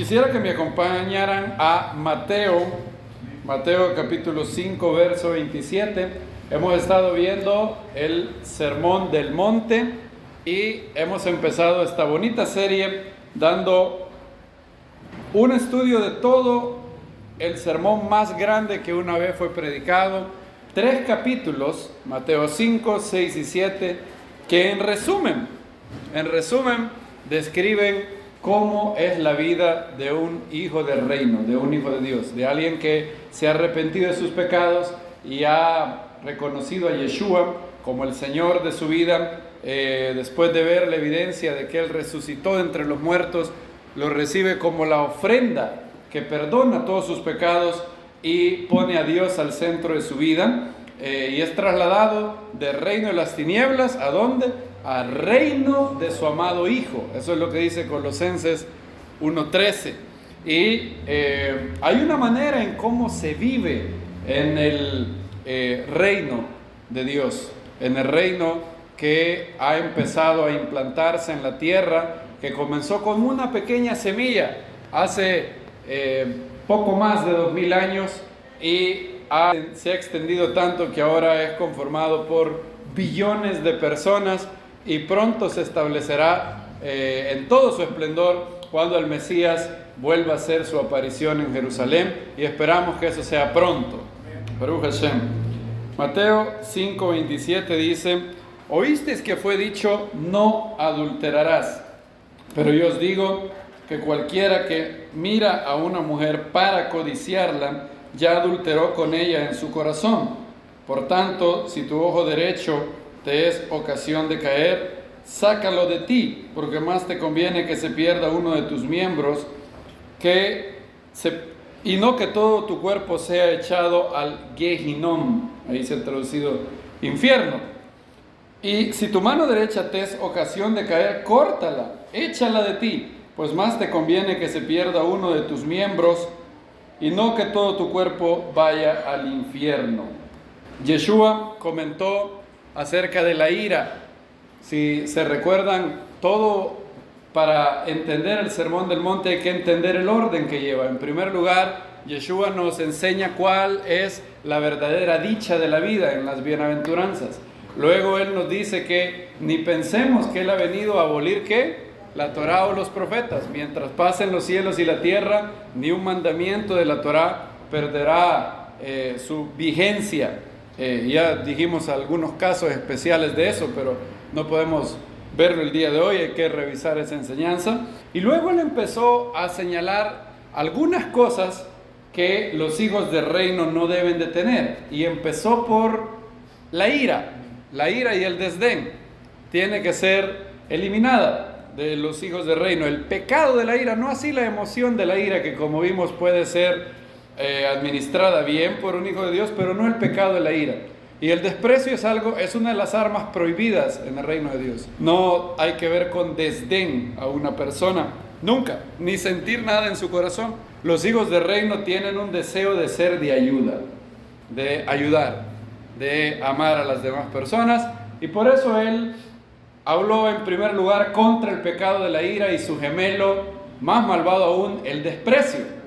Quisiera que me acompañaran a Mateo capítulo 5, verso 27. Hemos estado viendo el Sermón del Monte y hemos empezado esta bonita serie dando un estudio de todo el sermón más grande que una vez fue predicado. 3 capítulos, Mateo 5, 6 y 7, que en resumen describen cómo es la vida de un hijo del reino, de un hijo de Dios, de alguien que se ha arrepentido de sus pecados y ha reconocido a Yeshua como el Señor de su vida. Después de ver la evidencia de que Él resucitó de entre los muertos, lo recibe como la ofrenda que perdona todos sus pecados y pone a Dios al centro de su vida, y es trasladado del reino de las tinieblas, ¿a dónde? Al reino de su amado Hijo. Eso es lo que dice Colosenses 1:13. Y hay una manera en cómo se vive en el reino de Dios, en el reino que ha empezado a implantarse en la tierra, que comenzó con una pequeña semilla hace poco más de 2000 años y se ha extendido tanto que ahora es conformado por billones de personas, y pronto se establecerá en todo su esplendor cuando el Mesías vuelva a hacer su aparición en Jerusalén, y esperamos que eso sea pronto. Baruch Hashem. Mateo 5:27 dice: oísteis que fue dicho, no adulterarás, pero yo os digo que cualquiera que mira a una mujer para codiciarla, ya adulteró con ella en su corazón. Por tanto, si tu ojo derecho te es ocasión de caer, sácalo de ti, porque más te conviene que se pierda uno de tus miembros y no que todo tu cuerpo sea echado al Gehinom. Ahí se ha traducido infierno. Y si tu mano derecha te es ocasión de caer, córtala, échala de ti, pues más te conviene que se pierda uno de tus miembros y no que todo tu cuerpo vaya al infierno. Yeshua comentó acerca de la ira. Si se recuerdan, todo para entender el Sermón del Monte hay que entender el orden que lleva. En primer lugar, Yeshua nos enseña cuál es la verdadera dicha de la vida en las bienaventuranzas. Luego Él nos dice que ni pensemos que Él ha venido a abolir ¿qué? La Torá o los profetas. Mientras pasen los cielos y la tierra, ni un mandamiento de la Torá perderá su vigencia. Ya dijimos algunos casos especiales de eso, pero no podemos verlo el día de hoy, hay que revisar esa enseñanza. Y luego Él empezó a señalar algunas cosas que los hijos del reino no deben de tener, y empezó por la ira y el desdén. Tiene que ser eliminada de los hijos del reino. El pecado de la ira, no así la emoción de la ira, que como vimos puede ser administrada bien por un hijo de Dios, pero no el pecado de la ira. Y el desprecio es una de las armas prohibidas en el reino de Dios. No hay que ver con desdén a una persona, nunca, ni sentir nada en su corazón. Los hijos del reino tienen un deseo de ser de ayuda, de ayudar, de amar a las demás personas, y por eso Él habló en primer lugar contra el pecado de la ira y su gemelo, más malvado aún, el desprecio.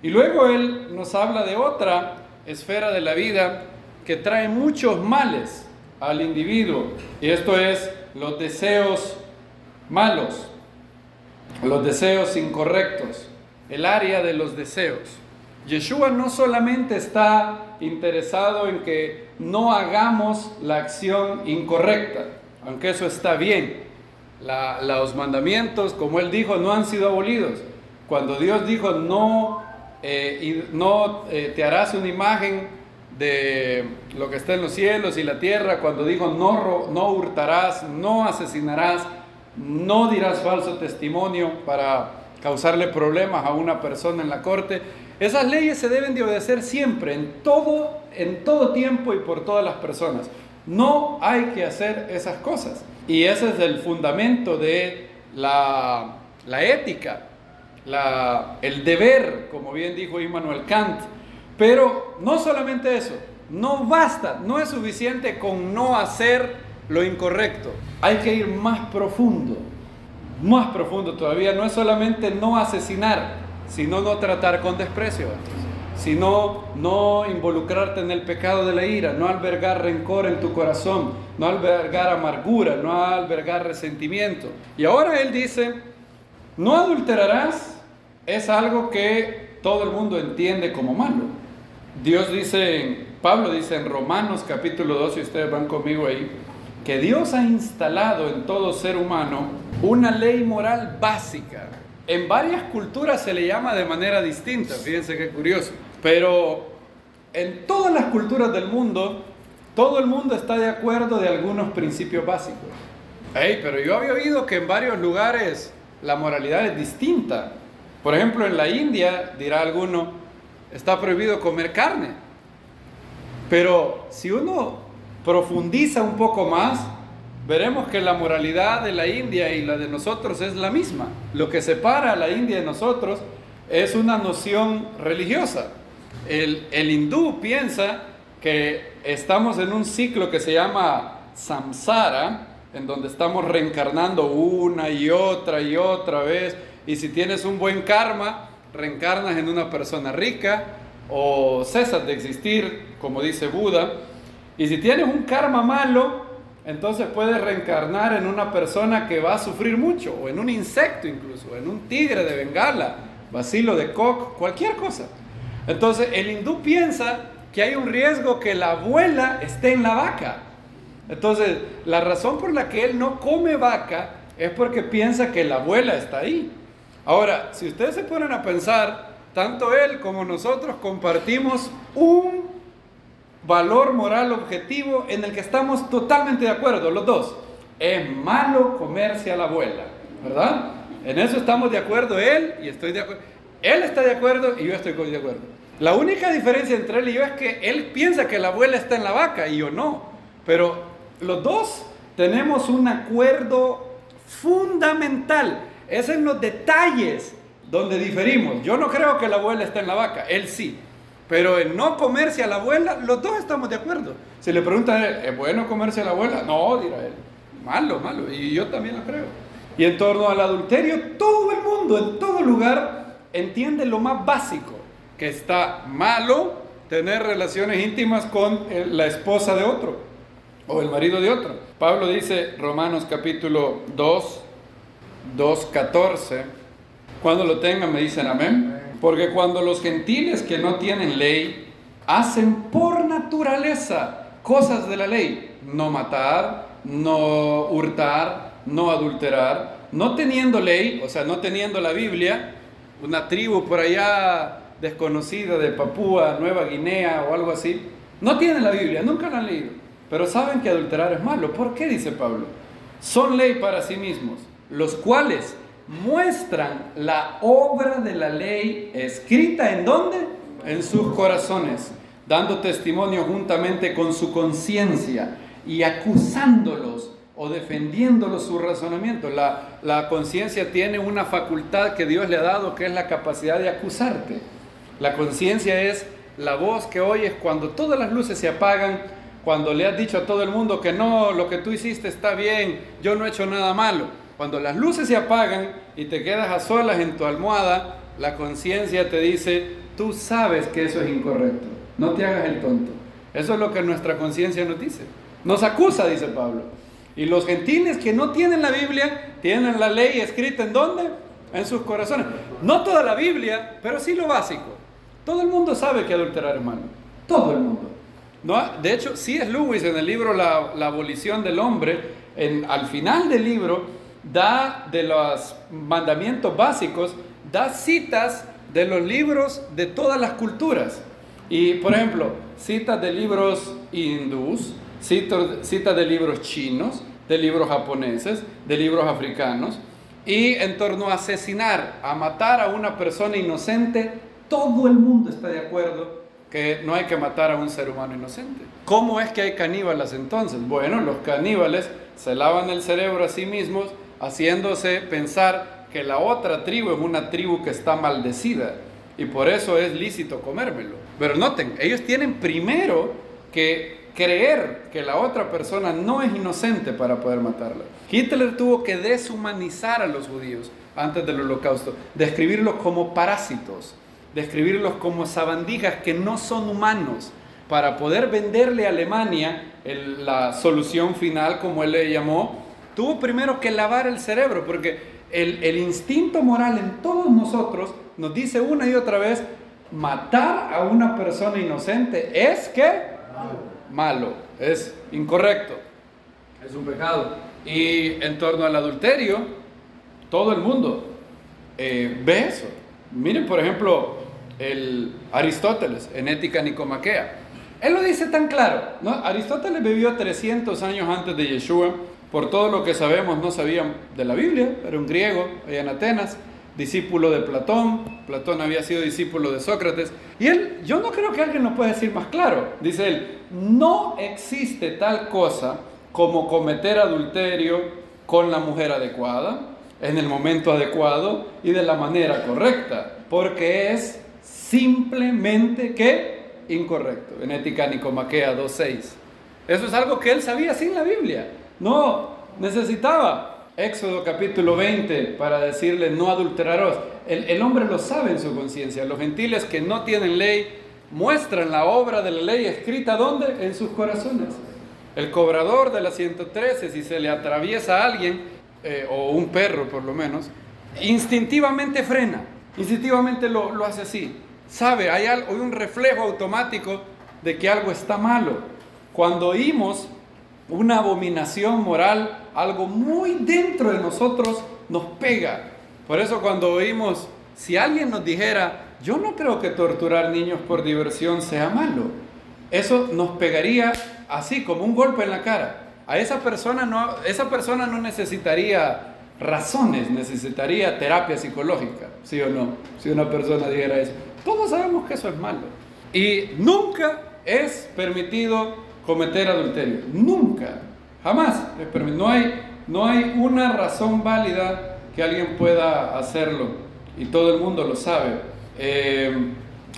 Y luego Él nos habla de otra esfera de la vida que trae muchos males al individuo, y esto es los deseos malos, los deseos incorrectos, el área de los deseos. Yeshua no solamente está interesado en que no hagamos la acción incorrecta, aunque eso está bien. Los mandamientos, como Él dijo, no han sido abolidos. Cuando Dios dijo no te harás una imagen de lo que está en los cielos y la tierra, cuando dijo no hurtarás, no asesinarás, no dirás falso testimonio para causarle problemas a una persona en la corte, esas leyes se deben de obedecer siempre, en todo tiempo y por todas las personas. No hay que hacer esas cosas, y ese es el fundamento de la ética, el deber, como bien dijo Immanuel Kant. Pero no solamente eso, no basta, no es suficiente con no hacer lo incorrecto, hay que ir más profundo todavía. No es solamente no asesinar, sino no tratar con desprecio a otros, sino no involucrarte en el pecado de la ira, no albergar rencor en tu corazón, no albergar amargura, no albergar resentimiento. Y ahora él dice, no adulterarás, es algo que todo el mundo entiende como malo. Dios dice, Pablo dice en Romanos capítulo 2, si ustedes van conmigo ahí, que Dios ha instalado en todo ser humano una ley moral básica. En varias culturas se le llama de manera distinta, fíjense qué curioso, pero en todas las culturas del mundo, todo el mundo está de acuerdo de algunos principios básicos. Pero yo había oído que en varios lugares la moralidad es distinta. Por ejemplo, en la India, dirá alguno, está prohibido comer carne. Pero si uno profundiza un poco más, veremos que la moralidad de la India y la de nosotros es la misma. Lo que separa a la India de nosotros es una noción religiosa. El hindú piensa que estamos en un ciclo que se llama samsara, en donde estamos reencarnando una y otra vez, y si tienes un buen karma, reencarnas en una persona rica o cesas de existir, como dice Buda, y si tienes un karma malo, entonces puedes reencarnar en una persona que va a sufrir mucho, o en un insecto incluso, en un tigre de Bengala, bacilo de Koch, cualquier cosa. Entonces el hindú piensa que hay un riesgo que la abuela esté en la vaca. Entonces la razón por la que él no come vaca es porque piensa que la abuela está ahí. Ahora, si ustedes se ponen a pensar, tanto él como nosotros compartimos un valor moral objetivo en el que estamos totalmente de acuerdo, los dos. Es malo comerse a la abuela, ¿verdad? En eso estamos de acuerdo él y estoy de acuerdo. Él está de acuerdo y yo estoy de acuerdo. La única diferencia entre él y yo es que él piensa que la abuela está en la vaca y yo no. Pero los dos tenemos un acuerdo fundamental. Es en los detalles donde diferimos. Yo no creo que la abuela esté en la vaca, él sí. Pero en no comerse a la abuela, los dos estamos de acuerdo. Si le preguntan a él, ¿es bueno comerse a la abuela? No, dirá él. Malo, malo. Y yo también lo creo. Y en torno al adulterio, todo el mundo, en todo lugar, entiende lo más básico. Que está malo tener relaciones íntimas con la esposa de otro. O el marido de otro. Pablo dice, Romanos capítulo 2:14. Cuando lo tengan me dicen amén. Porque cuando los gentiles que no tienen ley hacen por naturaleza cosas de la ley, no matar, no hurtar, no adulterar, no teniendo ley, o sea, no teniendo la Biblia, una tribu por allá desconocida de Papúa Nueva Guinea o algo así, no tienen la Biblia, nunca la han leído, pero saben que adulterar es malo. ¿Por qué? Dice Pablo. Son ley para sí mismos, los cuales muestran la obra de la ley escrita ¿en dónde? En sus corazones, dando testimonio juntamente con su conciencia y acusándolos o defendiéndolos su razonamiento. La conciencia tiene una facultad que Dios le ha dado, que es la capacidad de acusarte. La conciencia es la voz que oyes cuando todas las luces se apagan, cuando le has dicho a todo el mundo que no, lo que tú hiciste está bien, yo no he hecho nada malo. Cuando las luces se apagan y te quedas a solas en tu almohada, la conciencia te dice, tú sabes que eso es incorrecto, no te hagas el tonto. Eso es lo que nuestra conciencia nos dice. Nos acusa, dice Pablo. Y los gentiles que no tienen la Biblia, tienen la ley escrita ¿en dónde? En sus corazones. No toda la Biblia, pero sí lo básico. Todo el mundo sabe que adulterar es malo. Todo el mundo. No, de hecho, C.S. Lewis en el libro La abolición del hombre, al final del libro, da de los mandamientos básicos, da citas de los libros de todas las culturas. Y, por ejemplo, citas de libros hindús, citas de libros chinos, de libros japoneses, de libros africanos. Y en torno a asesinar, a matar a una persona inocente, todo el mundo está de acuerdo que no hay que matar a un ser humano inocente. ¿Cómo es que hay caníbales entonces? Bueno, los caníbales se lavan el cerebro a sí mismos, haciéndose pensar que la otra tribu es una tribu que está maldecida y por eso es lícito comérmelo. Pero noten, ellos tienen primero que creer que la otra persona no es inocente para poder matarla. Hitler tuvo que deshumanizar a los judíos antes del holocausto, describirlos como parásitos, describirlos como sabandijas que no son humanos, para poder venderle a Alemania la solución final, como él le llamó. Tuvo primero que lavar el cerebro, porque el instinto moral en todos nosotros nos dice una y otra vez: matar a una persona inocente es ¿qué? Malo, es incorrecto, es un pecado. Y en torno al adulterio, todo el mundo ve eso. Miren, por ejemplo, el Aristóteles en Ética Nicomaquea. Él lo dice tan claro, ¿no? Aristóteles vivió 300 años antes de Yeshua. Por todo lo que sabemos, no sabían de la Biblia. Era un griego allá en Atenas, discípulo de Platón. Platón había sido discípulo de Sócrates. Y él, yo no creo que alguien lo pueda decir más claro. Dice él: no existe tal cosa como cometer adulterio con la mujer adecuada, en el momento adecuado y de la manera correcta, porque es simplemente ¿qué? Incorrecto. En Ética Nicomaquea 2:6. Eso es algo que él sabía sin la Biblia. No necesitaba Éxodo capítulo 20 para decirle: no adulterarás. El hombre lo sabe en su conciencia. Los gentiles que no tienen ley muestran la obra de la ley escrita ¿dónde? En sus corazones. El cobrador de la 113, si se le atraviesa a alguien, o un perro por lo menos, instintivamente frena, instintivamente lo hace así. Sabe, hay un reflejo automático de que algo está malo. Cuando oímos una abominación moral, algo muy dentro de nosotros nos pega. Por eso cuando oímos, si alguien nos dijera: yo no creo que torturar niños por diversión sea malo, eso nos pegaría así como un golpe en la cara. Esa persona no necesitaría razones, necesitaría terapia psicológica, ¿sí o no? Si una persona dijera eso. Todos sabemos que eso es malo. Y nunca es permitido cometer adulterio. Nunca. Jamás es permitido. No hay una razón válida que alguien pueda hacerlo. Y todo el mundo lo sabe.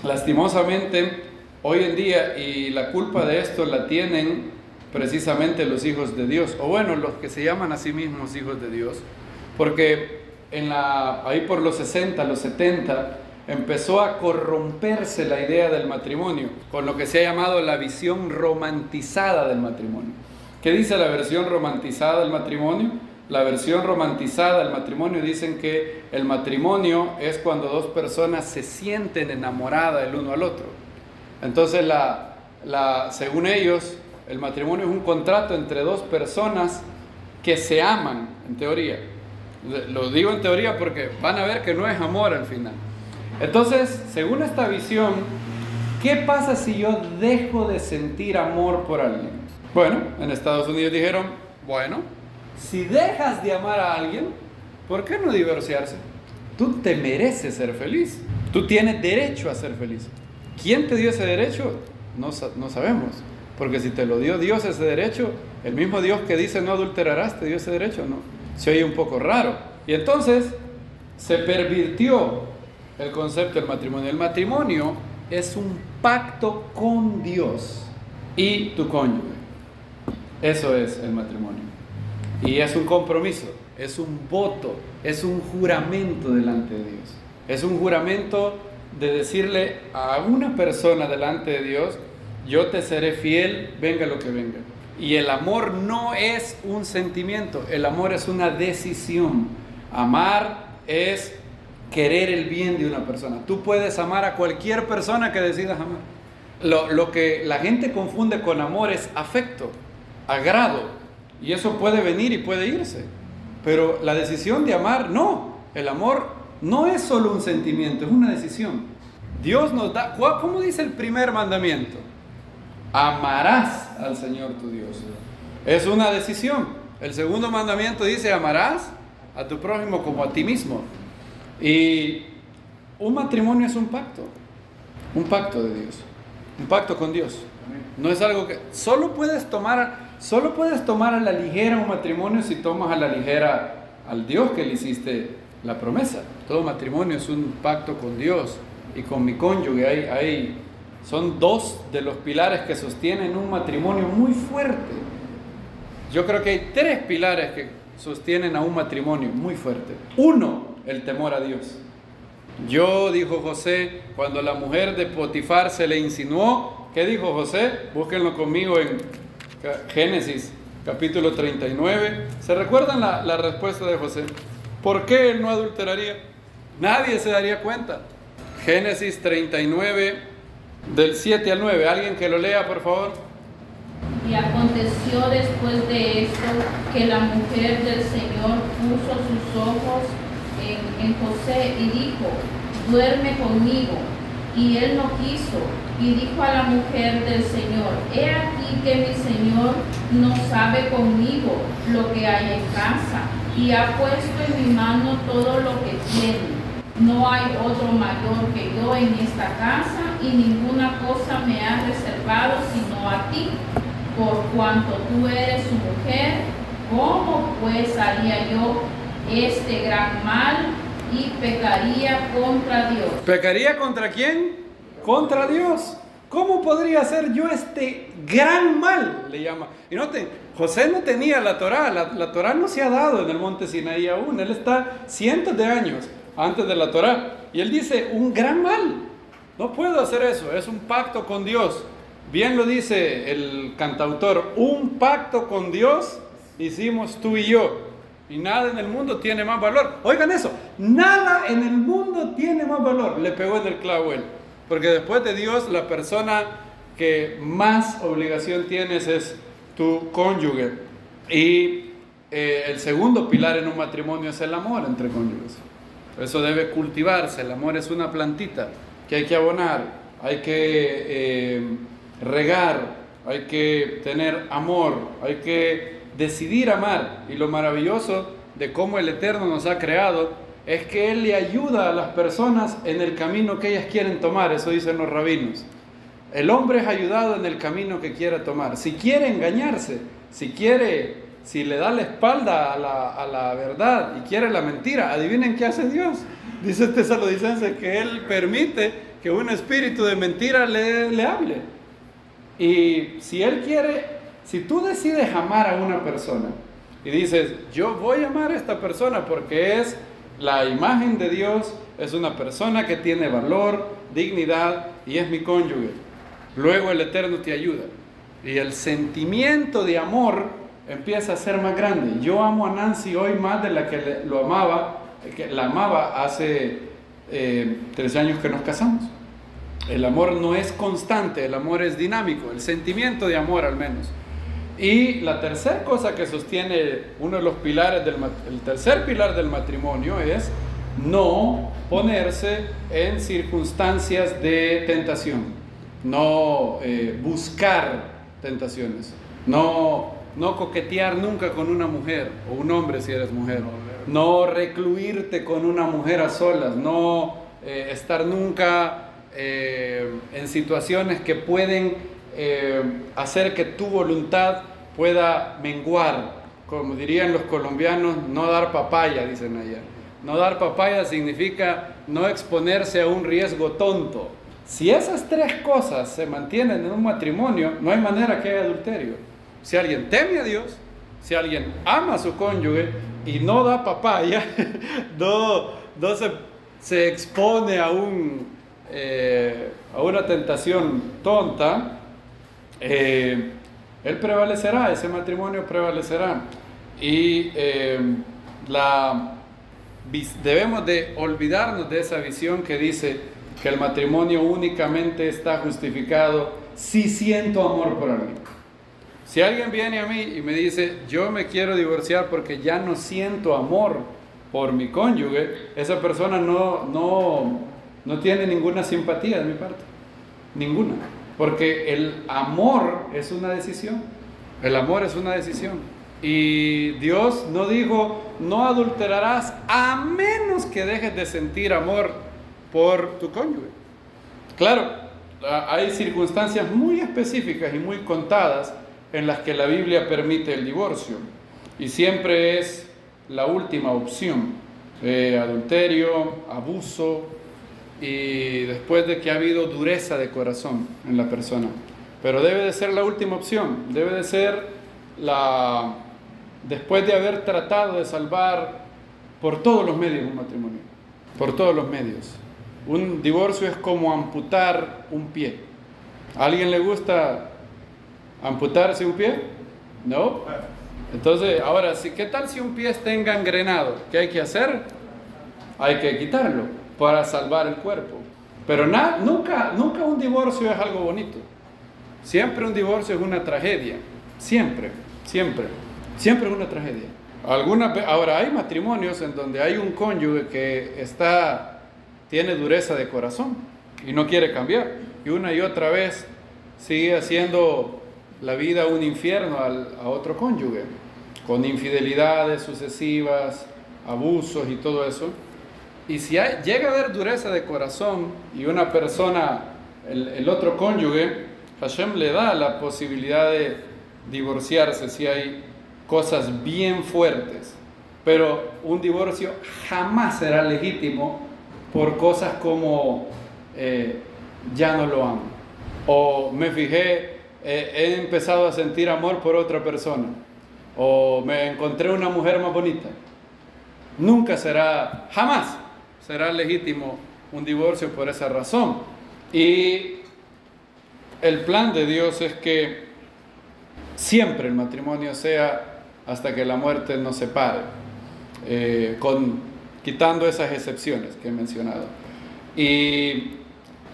Lastimosamente, hoy en día, y la culpa de esto la tienen precisamente los hijos de Dios, o bueno, los que se llaman a sí mismos hijos de Dios, porque ahí por los 60, los 70, empezó a corromperse la idea del matrimonio, con lo que se ha llamado la visión romantizada del matrimonio. ¿Qué dice la versión romantizada del matrimonio? La versión romantizada del matrimonio dicen que el matrimonio es cuando dos personas se sienten enamoradas el uno al otro. Entonces, según ellos, el matrimonio es un contrato entre dos personas que se aman, en teoría. Lo digo en teoría porque van a ver que no es amor al final. Entonces, según esta visión, ¿qué pasa si yo dejo de sentir amor por alguien? Bueno, en Estados Unidos dijeron: bueno, si dejas de amar a alguien, ¿por qué no divorciarse? Tú te mereces ser feliz. Tú tienes derecho a ser feliz. ¿Quién te dio ese derecho? No sabemos. Porque si te lo dio Dios ese derecho, el mismo Dios que dice no adulterarás, ¿te dio ese derecho? No. Se oye un poco raro. Y entonces se pervirtió el concepto del matrimonio. El matrimonio es un pacto con Dios y tu cónyuge. Eso es el matrimonio. Y es un compromiso, es un voto, es un juramento delante de Dios. Es un juramento de decirle a una persona delante de Dios: yo te seré fiel, venga lo que venga. Y el amor no es un sentimiento, el amor es una decisión. Amar es querer el bien de una persona. Tú puedes amar a cualquier persona que decidas amar. Lo que la gente confunde con amor es afecto, agrado, y eso puede venir y puede irse. Pero la decisión de amar, no. El amor no es solo un sentimiento, es una decisión. Dios nos da, ¿cómo dice el primer mandamiento? Amarás al Señor tu Dios. Es una decisión. El segundo mandamiento dice: amarás a tu prójimo como a ti mismo. Y un matrimonio es un pacto de Dios, un pacto con Dios. No es algo que solo puedes tomar a la ligera un matrimonio si tomas a la ligera al Dios que le hiciste la promesa. Todo matrimonio es un pacto con Dios y con mi cónyuge. Son dos de los pilares que sostienen un matrimonio muy fuerte. Yo creo que hay tres pilares que sostienen a un matrimonio muy fuerte. Uno el temor a Dios. Yo, dijo José, cuando la mujer de Potifar se le insinuó, ¿qué dijo José? Búsquenlo conmigo en Génesis capítulo 39. ¿Se recuerdan la respuesta de José? ¿Por qué él no adulteraría? Nadie se daría cuenta. Génesis 39, del 7 al 9. ¿Alguien que lo lea, por favor? Y aconteció después de esto que la mujer del Señor puso sus ojos en José y dijo: duerme conmigo. Y él no quiso. Y dijo a la mujer del Señor: he aquí que mi Señor no sabe conmigo lo que hay en casa, y ha puesto en mi mano todo lo que tiene. No hay otro mayor que yo en esta casa, y ninguna cosa me ha reservado sino a ti, por cuanto tú eres su mujer. ¿Cómo pues haría yo este gran mal y pecaría contra Dios? ¿Pecaría contra quién? Contra Dios. ¿Cómo podría hacer yo este gran mal? Le llama. Y noten, José no tenía la Torá. La Torá no se ha dado en el monte Sinaí aún. Él está cientos de años antes de la Torá. Y él dice, un gran mal. No puedo hacer eso. Es un pacto con Dios. Bien lo dice el cantautor. Un pacto con Dios hicimos tú y yo. Y nada en el mundo tiene más valor. Oigan eso. Nada en el mundo tiene más valor. Le pegó en el clavo él. Porque después de Dios, la persona que más obligación tienes es tu cónyuge. Y el segundo pilar en un matrimonio es el amor entre cónyuges. Eso debe cultivarse. El amor es una plantita que hay que abonar, hay que regar, hay que tener amor, hay que decidir amar. Y lo maravilloso de cómo el Eterno nos ha creado es que Él le ayuda a las personas en el camino que ellas quieren tomar. Eso dicen los rabinos. El hombre es ayudado en el camino que quiera tomar. Si quiere engañarse, si le da la espalda a la verdad y quiere la mentira, adivinen qué hace Dios. Dice Tesalonicenses que Él permite que un espíritu de mentira le hable. Y si Él quiere, si tú decides amar a una persona y dices, yo voy a amar a esta persona porque es la imagen de Dios, es una persona que tiene valor, dignidad y es mi cónyuge. Luego el Eterno te ayuda. Y el sentimiento de amor empieza a ser más grande. Yo amo a Nancy hoy más de la que la amaba hace 13 años que nos casamos. El amor no es constante, el amor es dinámico, el sentimiento de amor al menos. Y la tercera cosa que sostiene uno de los pilares el tercer pilar del matrimonio es no ponerse en circunstancias de tentación, no buscar tentaciones, no coquetear nunca con una mujer o un hombre si eres mujer, no recluirte con una mujer a solas, no estar nunca en situaciones que pueden hacer que tu voluntad pueda menguar. Como dirían los colombianos, no dar papaya, dicen allá. No dar papaya significa no exponerse a un riesgo tonto. Si esas tres cosas se mantienen en un matrimonio, no hay manera que haya adulterio. Si alguien teme a Dios, si alguien ama a su cónyuge y no da papaya, no se expone a una tentación tonta, él prevalecerá, ese matrimonio prevalecerá. Y debemos de olvidarnos de esa visión que dice que el matrimonio únicamente está justificado si siento amor por alguien. Si alguien viene a mí y me dice, yo me quiero divorciar porque ya no siento amor por mi cónyuge, esa persona no tiene ninguna simpatía de mi parte, ninguna. Porque el amor es una decisión. El amor es una decisión. Y Dios no dijo, no adulterarás a menos que dejes de sentir amor por tu cónyuge. Claro, hay circunstancias muy específicas y muy contadas en las que la Biblia permite el divorcio. Y siempre es la última opción. Adulterio, abuso, y después de que ha habido dureza de corazón en la persona. Pero debe de ser la última opción, debe de ser después de haber tratado de salvar por todos los medios un matrimonio. por todos los medios. Un divorcio es como amputar un pie. ¿A alguien le gusta amputarse un pie? ¿No? Entonces, ahora, ¿qué tal si un pie está engangrenado? ¿Qué hay que hacer? Hay que quitarlo para salvar el cuerpo. Pero nunca un divorcio es algo bonito. Siempre un divorcio es una tragedia. Siempre es una tragedia. Ahora, hay matrimonios en donde hay un cónyuge que tiene dureza de corazón y no quiere cambiar. Y una y otra vez sigue haciendo la vida un infierno a otro cónyuge, con infidelidades sucesivas, abusos y todo eso. Y si llega a haber dureza de corazón y una persona, el otro cónyuge, Hashem le da la posibilidad de divorciarse si hay cosas bien fuertes. Pero un divorcio jamás será legítimo por cosas como ya no lo amo, o me fijé, he empezado a sentir amor por otra persona, o me encontré una mujer más bonita. Jamás será legítimo un divorcio por esa razón. Y el plan de Dios es que siempre el matrimonio sea hasta que la muerte nos separe, quitando esas excepciones que he mencionado. Y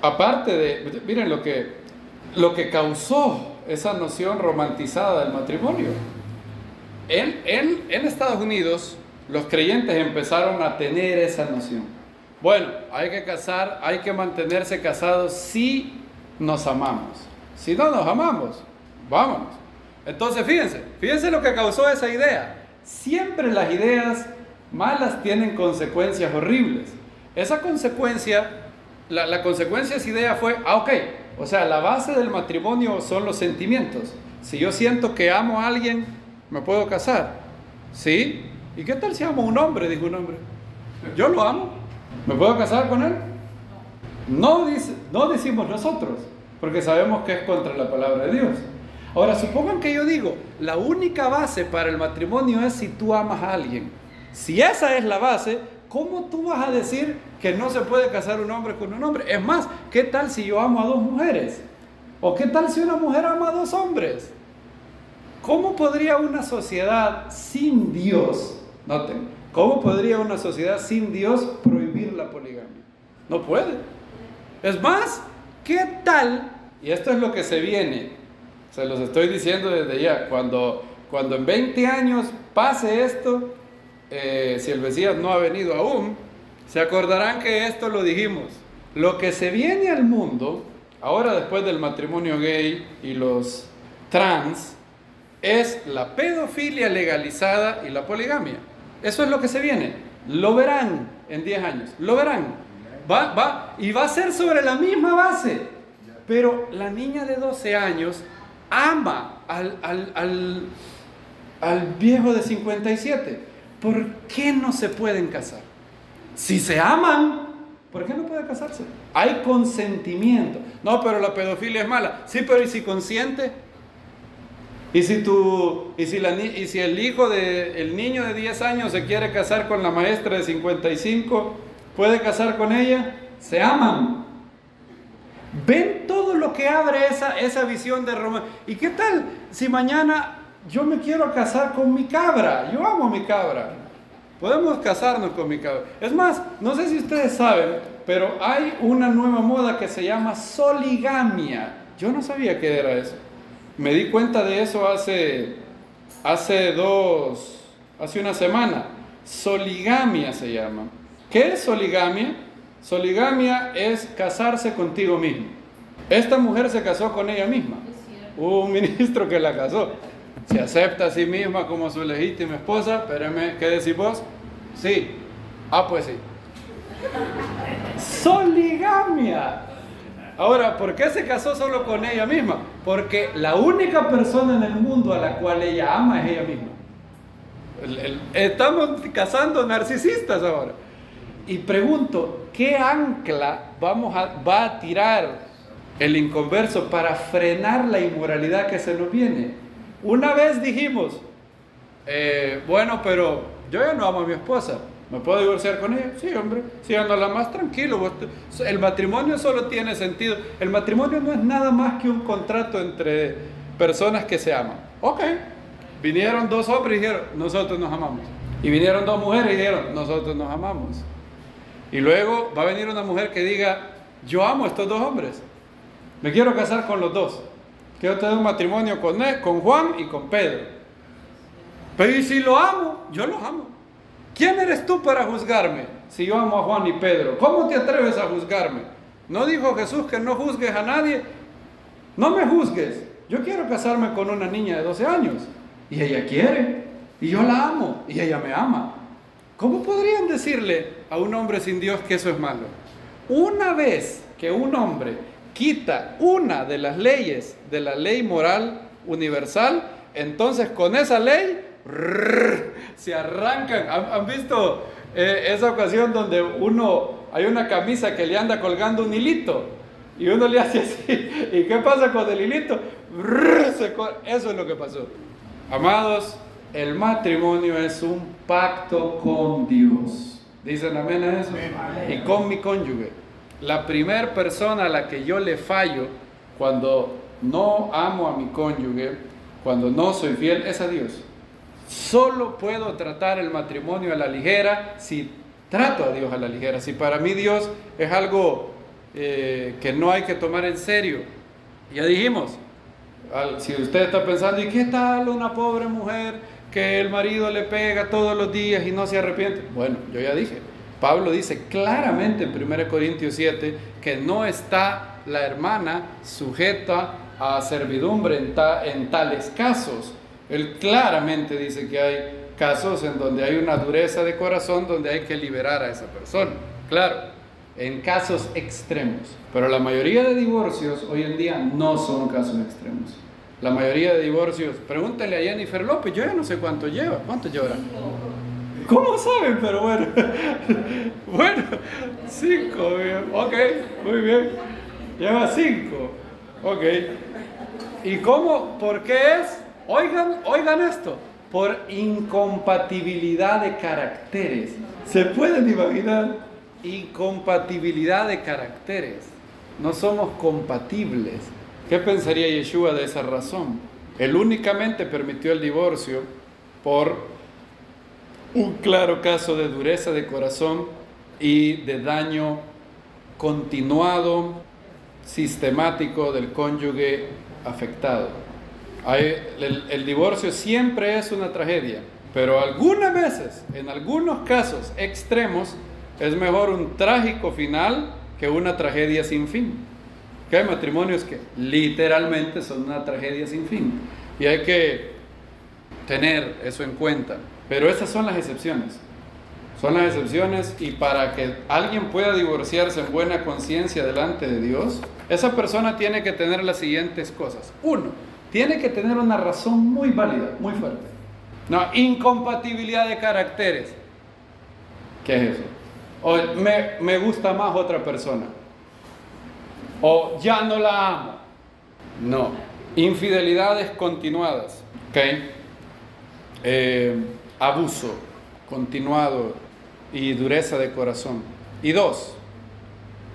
aparte miren lo que causó esa noción romantizada del matrimonio. En Estados Unidos, los creyentes empezaron a tener esa noción. Bueno, hay que mantenerse casados si nos amamos. Si no nos amamos, vámonos. Entonces, fíjense lo que causó esa idea. Siempre las ideas malas tienen consecuencias horribles. Esa consecuencia, la consecuencia de esa idea fue, ok, o sea, la base del matrimonio son los sentimientos. Si yo siento que amo a alguien, me puedo casar. ¿Sí? ¿Y qué tal si amo a un hombre? Dijo un hombre. Yo lo amo. ¿Me puedo casar con él? No decimos nosotros, porque sabemos que es contra la palabra de Dios. Ahora, supongan que yo digo, la única base para el matrimonio es si tú amas a alguien. Si esa es la base, ¿cómo tú vas a decir que no se puede casar un hombre con un hombre? Es más, ¿qué tal si yo amo a dos mujeres? ¿O qué tal si una mujer ama a dos hombres? ¿Cómo podría una sociedad sin Dios, noten, cómo podría una sociedad sin Dios prohibir la poligamia? No puede. Es más, ¿qué tal? Y esto es lo que se viene, se los estoy diciendo desde ya, cuando en 20 años pase esto, si el Mesías no ha venido aún, se acordarán que esto lo dijimos. Lo que se viene al mundo, ahora después del matrimonio gay y los trans, es la pedofilia legalizada y la poligamia. Eso es lo que se viene. Lo verán en 10 años. Lo verán. Y va a ser sobre la misma base. Pero la niña de 12 años ama al viejo de 57. ¿Por qué no se pueden casar? Si se aman, ¿por qué no pueden casarse? Hay consentimiento. No, pero la pedofilia es mala. Sí, pero ¿y si consiente? ¿Y si el hijo del niño de 10 años se quiere casar con la maestra de 55, puede casar con ella? Se aman. ¿Ven todo lo que abre esa visión de Roma? ¿Y qué tal si mañana yo me quiero casar con mi cabra? Yo amo a mi cabra. Podemos casarnos con mi cabra. Es más, no sé si ustedes saben, pero hay una nueva moda que se llama soligamia. Yo no sabía qué era eso. Me di cuenta de eso hace una semana. Soligamia se llama. ¿Qué es soligamia? Soligamia es casarse contigo mismo. Esta mujer se casó con ella misma. Hubo un ministro que la casó. Se acepta a sí misma como su legítima esposa. Espérame, ¿qué decís vos? Sí. Ah, pues sí. Soligamia. Ahora, ¿por qué se casó solo con ella misma? Porque la única persona en el mundo a la cual ella ama es ella misma. Estamos casando narcisistas ahora. Y pregunto, ¿qué ancla va a tirar el inconverso para frenar la inmoralidad que se nos viene? Una vez dijimos, bueno, pero yo ya no amo a mi esposa. ¿Me puedo divorciar con ella? Sí, hombre, síganla más tranquilo. El matrimonio solo tiene sentido. El matrimonio no es nada más que un contrato entre personas que se aman. Ok, vinieron dos hombres y dijeron, nosotros nos amamos. Y vinieron dos mujeres y dijeron, nosotros nos amamos. Y luego va a venir una mujer que diga, yo amo a estos dos hombres, me quiero casar con los dos, quiero tener un matrimonio con Juan y con Pedro. Pero ¿y si lo amo? Yo los amo. ¿Quién eres tú para juzgarme si yo amo a Juan y Pedro? ¿Cómo te atreves a juzgarme? ¿No dijo Jesús que no juzgues a nadie? No me juzgues. Yo quiero casarme con una niña de 12 años y ella quiere y yo la amo y ella me ama. ¿Cómo podrían decirle a un hombre sin Dios que eso es malo? Una vez que un hombre quita una de las leyes de la ley moral universal, entonces con esa ley se arrancan. ¿Han visto esa ocasión donde hay una camisa que le anda colgando un hilito y uno le hace así? ¿Y qué pasa con el hilito? Eso es lo que pasó. Amados, el matrimonio es un pacto con Dios. ¿Dicen amén a eso? Y con mi cónyuge. La primera persona a la que yo le fallo cuando no amo a mi cónyuge, cuando no soy fiel, es a Dios. Solo puedo tratar el matrimonio a la ligera si trato a Dios a la ligera. Si para mí Dios es algo que no hay que tomar en serio. Ya dijimos, si usted está pensando, ¿y qué tal una pobre mujer que el marido le pega todos los días y no se arrepiente? Bueno, yo ya dije, Pablo dice claramente en 1 Corintios 7 que no está la hermana sujeta a servidumbre en tales casos. Él claramente dice que hay casos en donde hay una dureza de corazón, donde hay que liberar a esa persona. Claro, en casos extremos. Pero la mayoría de divorcios hoy en día no son casos extremos. La mayoría de divorcios, pregúntale a Jennifer López, yo ya no sé cuánto lleva. ¿Cuánto llevará? ¿Cómo saben? Pero bueno. Bueno, 5. Ok, muy bien. Lleva 5. Ok. ¿Y cómo? ¿Por qué es? Oigan esto. Por incompatibilidad de caracteres. ¿Se pueden imaginar? Incompatibilidad de caracteres. No somos compatibles. ¿Qué pensaría Yeshua de esa razón? Él únicamente permitió el divorcio por un claro caso de dureza de corazón y de daño continuado, sistemático del cónyuge afectado. El divorcio siempre es una tragedia, pero algunas veces, en algunos casos extremos, es mejor un trágico final que una tragedia sin fin. Que hay matrimonios que literalmente son una tragedia sin fin y hay que tener eso en cuenta. Pero esas son las excepciones. Son las excepciones, y para que alguien pueda divorciarse en buena conciencia delante de Dios, esa persona tiene que tener las siguientes cosas. 1, tiene que tener una razón muy válida, muy fuerte. No, incompatibilidad de caracteres. ¿Qué es eso? O me gusta más otra persona. O ya no la amo. No. Infidelidades continuadas. ¿Okay? Abuso continuado y dureza de corazón. Y 2,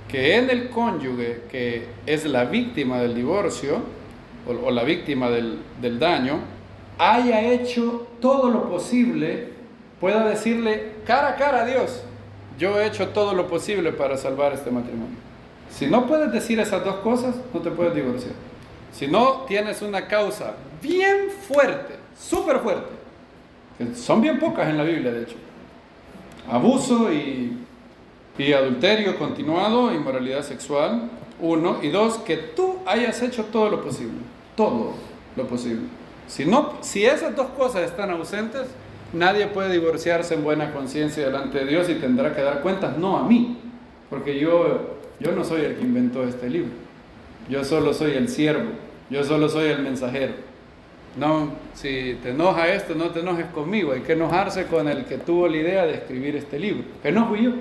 que en el cónyuge que es la víctima del divorcio o la víctima del daño haya hecho todo lo posible, pueda decirle cara a cara a Dios, yo he hecho todo lo posible para salvar este matrimonio. Si no puedes decir esas dos cosas, no te puedes divorciar. Si no tienes una causa bien fuerte, súper fuerte, que son bien pocas en la Biblia de hecho, abuso y adulterio continuado, inmoralidad sexual, 1, y 2, que tú hayas hecho todo lo posible, si esas dos cosas están ausentes, nadie puede divorciarse en buena conciencia delante de Dios y tendrá que dar cuentas, no a mí, porque yo no soy el que inventó este libro, yo solo soy el siervo, yo solo soy el mensajero. No, si te enoja esto, no te enojes conmigo, hay que enojarse con el que tuvo la idea de escribir este libro, que no fui yo.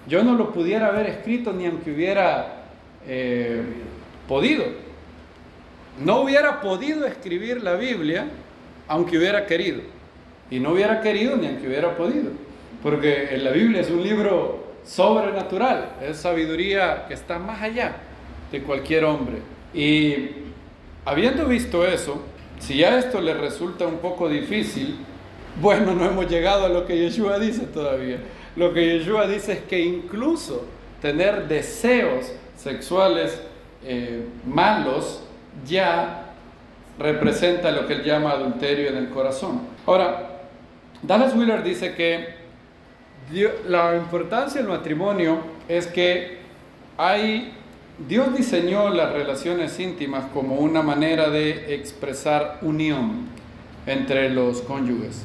Yo no lo pudiera haber escrito ni aunque hubiera podido. No hubiera podido escribir la Biblia aunque hubiera querido, y no hubiera querido ni aunque hubiera podido. porque la Biblia es un libro sobrenatural, es sabiduría que está más allá de cualquier hombre. Y habiendo visto eso, si ya esto le resulta un poco difícil, bueno, no hemos llegado a lo que Yeshua dice todavía. Lo que Yeshua dice es que incluso tener deseos sexuales malos ya representa lo que él llama adulterio en el corazón. Ahora, Dallas Willard dice que la importancia del matrimonio es que Dios diseñó las relaciones íntimas como una manera de expresar unión entre los cónyuges,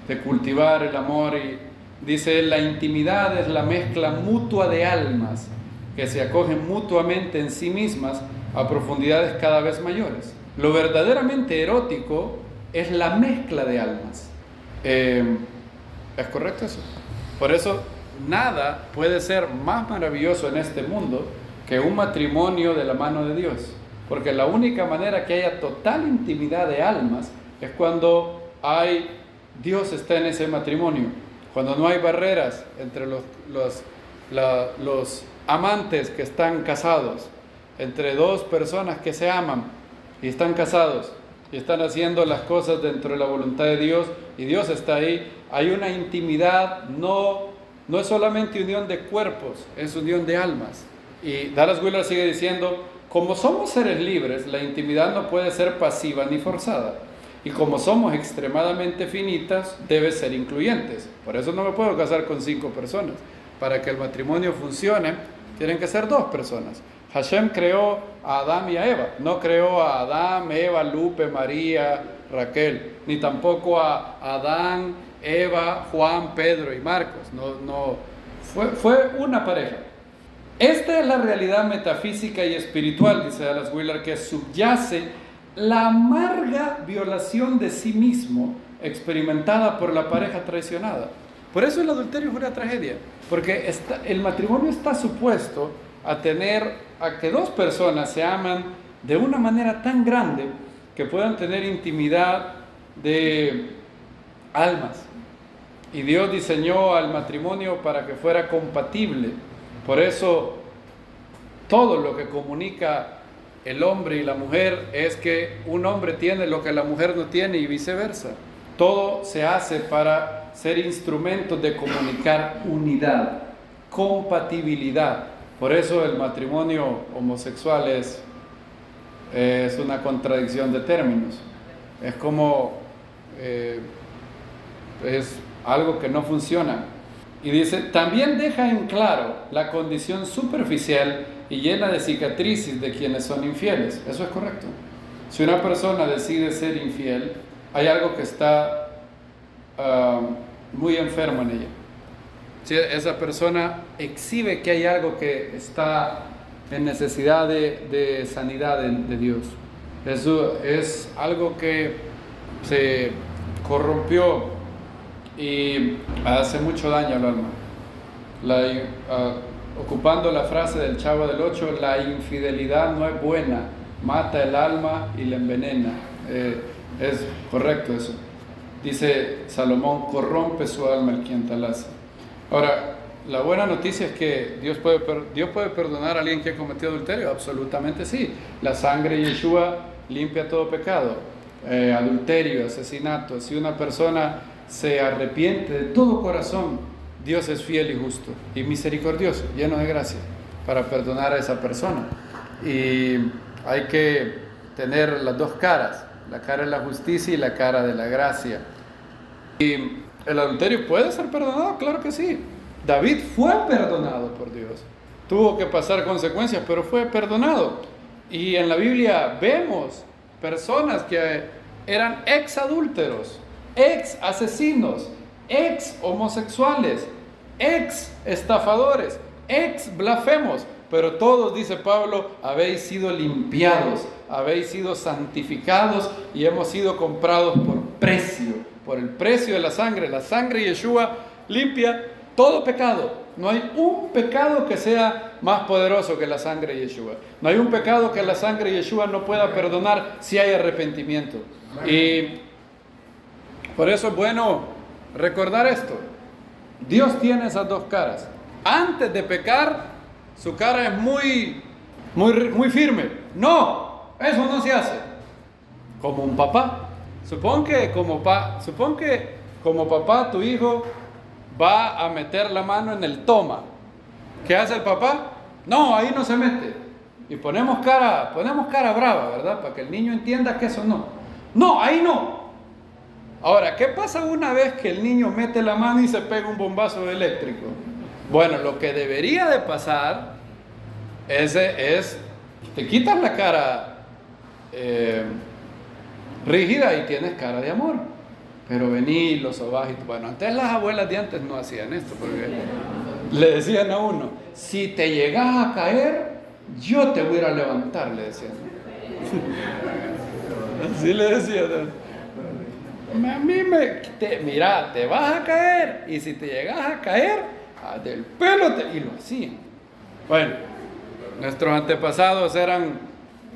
de cultivar el amor, y dice, la intimidad es la mezcla mutua de almas que se acogen mutuamente en sí mismas a profundidades cada vez mayores. Lo verdaderamente erótico es la mezcla de almas. ¿Es correcto eso? Por eso nada puede ser más maravilloso en este mundo que un matrimonio de la mano de Dios, porque la única manera que haya total intimidad de almas es cuando Dios está en ese matrimonio, cuando no hay barreras entre los amantes que están casados, entre dos personas que se aman y están casados y están haciendo las cosas dentro de la voluntad de Dios y Dios está ahí. Hay una intimidad, no es solamente unión de cuerpos, es unión de almas. Y Dallas Willard sigue diciendo, como somos seres libres, la intimidad no puede ser pasiva ni forzada. Y como somos extremadamente finitas, debe ser incluyentes. Por eso no me puedo casar con 5 personas. Para que el matrimonio funcione, tienen que ser 2 personas. Hashem creó a Adán y a Eva. No creó a Adán, Eva, Lupe, María, Raquel. Ni tampoco a Adán, Eva, Juan, Pedro y Marcos. No, fue una pareja. Esta es la realidad metafísica y espiritual, dice Dallas Willard, que subyace la amarga violación de sí mismo experimentada por la pareja traicionada. Por eso el adulterio es una tragedia, porque el matrimonio está supuesto a que 2 personas se aman de una manera tan grande que puedan tener intimidad de almas. Y Dios diseñó al matrimonio para que fuera compatible. Por eso todo lo que comunica el hombre y la mujer es que un hombre tiene lo que la mujer no tiene y viceversa. Todo se hace para ser instrumentos de comunicar unidad, compatibilidad. Por eso el matrimonio homosexual es una contradicción de términos. Es como es algo que no funciona. Y dice, también deja en claro la condición superficial y llena de cicatrices de quienes son infieles. Eso es correcto. Si una persona decide ser infiel, hay algo que está muy enfermo en ella. Si esa persona exhibe que hay algo que está en necesidad de sanidad de Dios. Eso es algo que se corrompió y hace mucho daño al alma. Ocupando la frase del Chavo del 8, la infidelidad no es buena, mata el alma y la envenena. Es correcto eso. Dice Salomón, corrompe su alma el quien tal hace. Ahora, la buena noticia es que Dios puede perdonar a alguien que ha cometido adulterio. Absolutamente sí. La sangre de Yeshua limpia todo pecado, adulterio, asesinato. Si una persona se arrepiente de todo corazón, Dios es fiel y justo y misericordioso, lleno de gracia, para perdonar a esa persona. Y hay que tener las 2 caras, la cara de la justicia y la cara de la gracia. ¿Y el adulterio puede ser perdonado? Claro que sí. David fue perdonado por Dios. Tuvo que pasar consecuencias, pero fue perdonado. Y en la Biblia vemos personas que eran ex adúlteros, ex asesinos, ex homosexuales, ex estafadores, ex blasfemos, pero todos, dice Pablo, habéis sido limpiados, habéis sido santificados y hemos sido comprados por el precio de la sangre. La sangre de Yeshua limpia todo pecado. No hay un pecado que sea más poderoso que la sangre de Yeshua. No hay un pecado que la sangre de Yeshua no pueda perdonar si hay arrepentimiento. Y por eso es bueno recordar esto. Dios tiene esas dos caras. Antes de pecar, su cara es muy firme. No, eso no se hace. Como un papá. Supón que como papá tu hijo va a meter la mano en el toma. ¿Qué hace el papá? No, ahí no se mete. Y ponemos cara brava, ¿verdad? Para que el niño entienda que eso no. No, ahí no. Ahora, ¿qué pasa una vez que el niño mete la mano y se pega un bombazo eléctrico? Bueno, lo que debería de pasar es te quitas la cara rígida y tienes cara de amor. Pero vení, lo sobás y bueno, antes las abuelas de antes no hacían esto, porque le decían a uno, si te llegas a caer, yo te voy a ir a levantar, le decían. Así le decían. Mira, te vas a caer, y si te llegas a caer, del pelo y lo hacían. Bueno, nuestros antepasados eran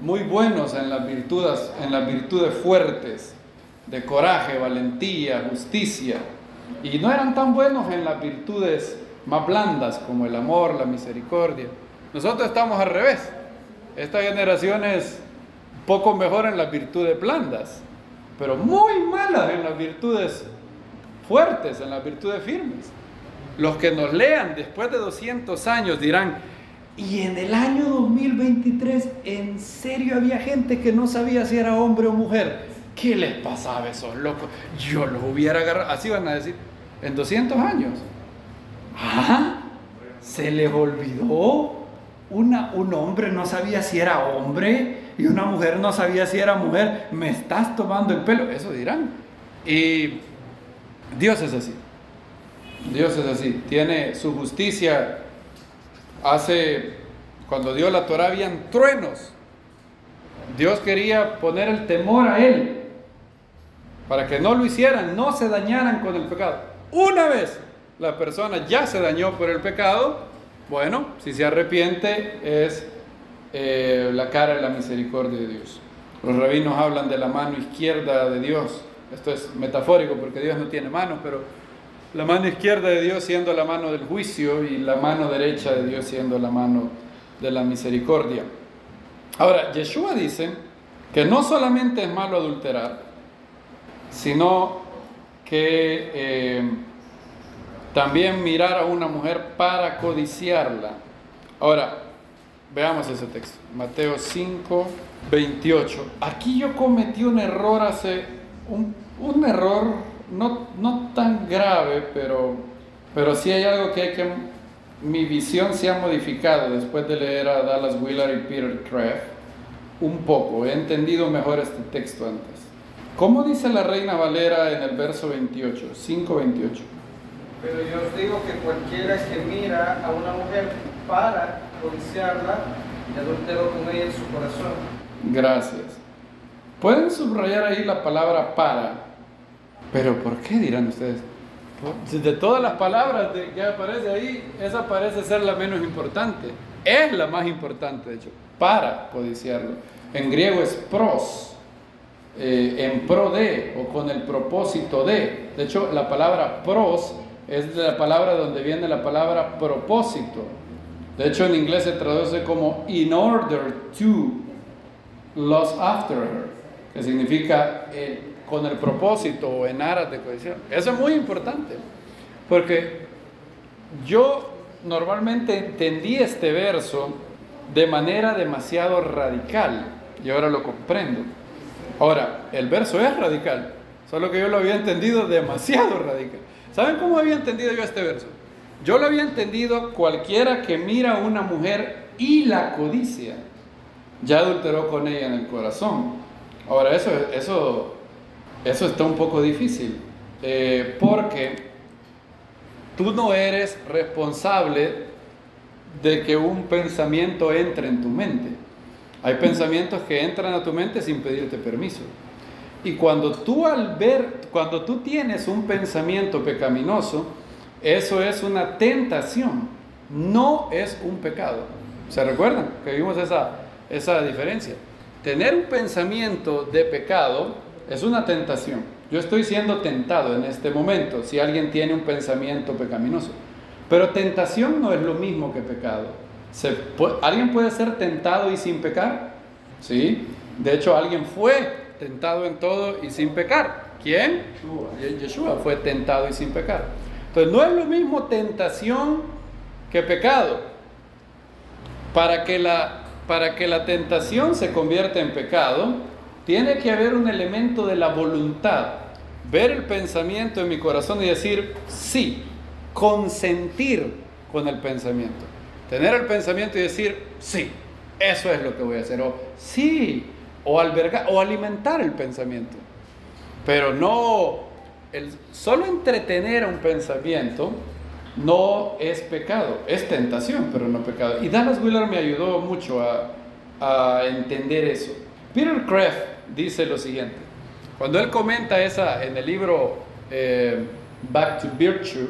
muy buenos en las virtudes fuertes, de coraje, valentía, justicia, y no eran tan buenos en las virtudes más blandas como el amor, la misericordia. Nosotros estamos al revés. Esta generación es poco mejor en las virtudes blandas, pero muy malas en las virtudes fuertes, en las virtudes firmes. Los que nos lean después de 200 años dirán, y en el año 2023, ¿en serio había gente que no sabía si era hombre o mujer? ¿Qué les pasaba a esos locos? Yo los hubiera agarrado. Así van a decir, en 200 años. ¿Ah? ¿Se les olvidó? Un hombre no sabía si era hombre y una mujer no sabía si era mujer. Me estás tomando el pelo. Eso dirán. Y Dios es así. Dios es así. Tiene su justicia. Cuando dio la Torá habían truenos. Dios quería poner el temor a Él para que no lo hicieran, no se dañaran con el pecado. Una vez la persona ya se dañó por el pecado, bueno, si se arrepiente es la cara de la misericordia de Dios. Los rabinos hablan de la mano izquierda de Dios. Esto es metafórico porque Dios no tiene manos, pero la mano izquierda de Dios siendo la mano del juicio y la mano derecha de Dios siendo la mano de la misericordia. Ahora, Yeshua dice que no solamente es malo adulterar, sino que también mirar a una mujer para codiciarla. Ahora, veamos ese texto, Mateo 5, 28. Aquí yo cometí un error un error no tan grave, pero sí hay algo mi visión se ha modificado después de leer a Dallas Willard y Peter Kreeft un poco. He entendido mejor este texto antes. ¿Cómo dice la Reina Valera en el verso 28, 5:28? Pero yo os digo que cualquiera que mira a una mujer para codiciarla, y adulteró con ella en su corazón. Gracias. ¿Pueden subrayar ahí la palabra para? ¿Pero por qué, dirán ustedes? De todas las palabras que aparece ahí, esa parece ser la menos importante. Es la más importante, de hecho, para codiciarlo. En griego es pros, en pro de, o con el propósito de. De hecho, la palabra pros es de la palabra donde viene la palabra propósito. De hecho, en inglés se traduce como in order to lust after her, que significa con el propósito o en aras de codiciar. Eso es muy importante, porque yo normalmente entendí este verso de manera demasiado radical y ahora lo comprendo. Ahora, el verso es radical, solo que yo lo había entendido demasiado radical. ¿Saben cómo había entendido yo este verso? Yo lo había entendido: cualquiera que mira a una mujer y la codicia, ya adulteró con ella en el corazón. Ahora, eso está un poco difícil, porque tú no eres responsable de que un pensamiento entre en tu mente. Hay pensamientos que entran a tu mente sin pedirte permiso. Y cuando tú tienes un pensamiento pecaminoso, eso es una tentación, no es un pecado. ¿Se recuerdan que vimos esa diferencia? Tener un pensamiento de pecado es una tentación. yo estoy siendo tentado en este momento, si alguien tiene un pensamiento pecaminoso. Pero tentación no es lo mismo que pecado. ¿Alguien puede ser tentado y sin pecar? Sí. De hecho, alguien fue tentado en todo y sin pecar. ¿Quién? Yeshua fue tentado y sin pecar. Entonces, no es lo mismo tentación que pecado. Para que la tentación se convierta en pecado, tiene que haber un elemento de la voluntad. Ver el pensamiento en mi corazón y decir sí, consentir con el pensamiento. Tener el pensamiento y decir sí, eso es lo que voy a hacer. O sí, o albergar, o alimentar el pensamiento. Pero no, solo entretener a un pensamiento no es pecado, es tentación, pero no pecado. Y Dallas Willard me ayudó mucho a entender eso. Peter Kreeft dice lo siguiente, cuando él comenta en el libro Back to Virtue,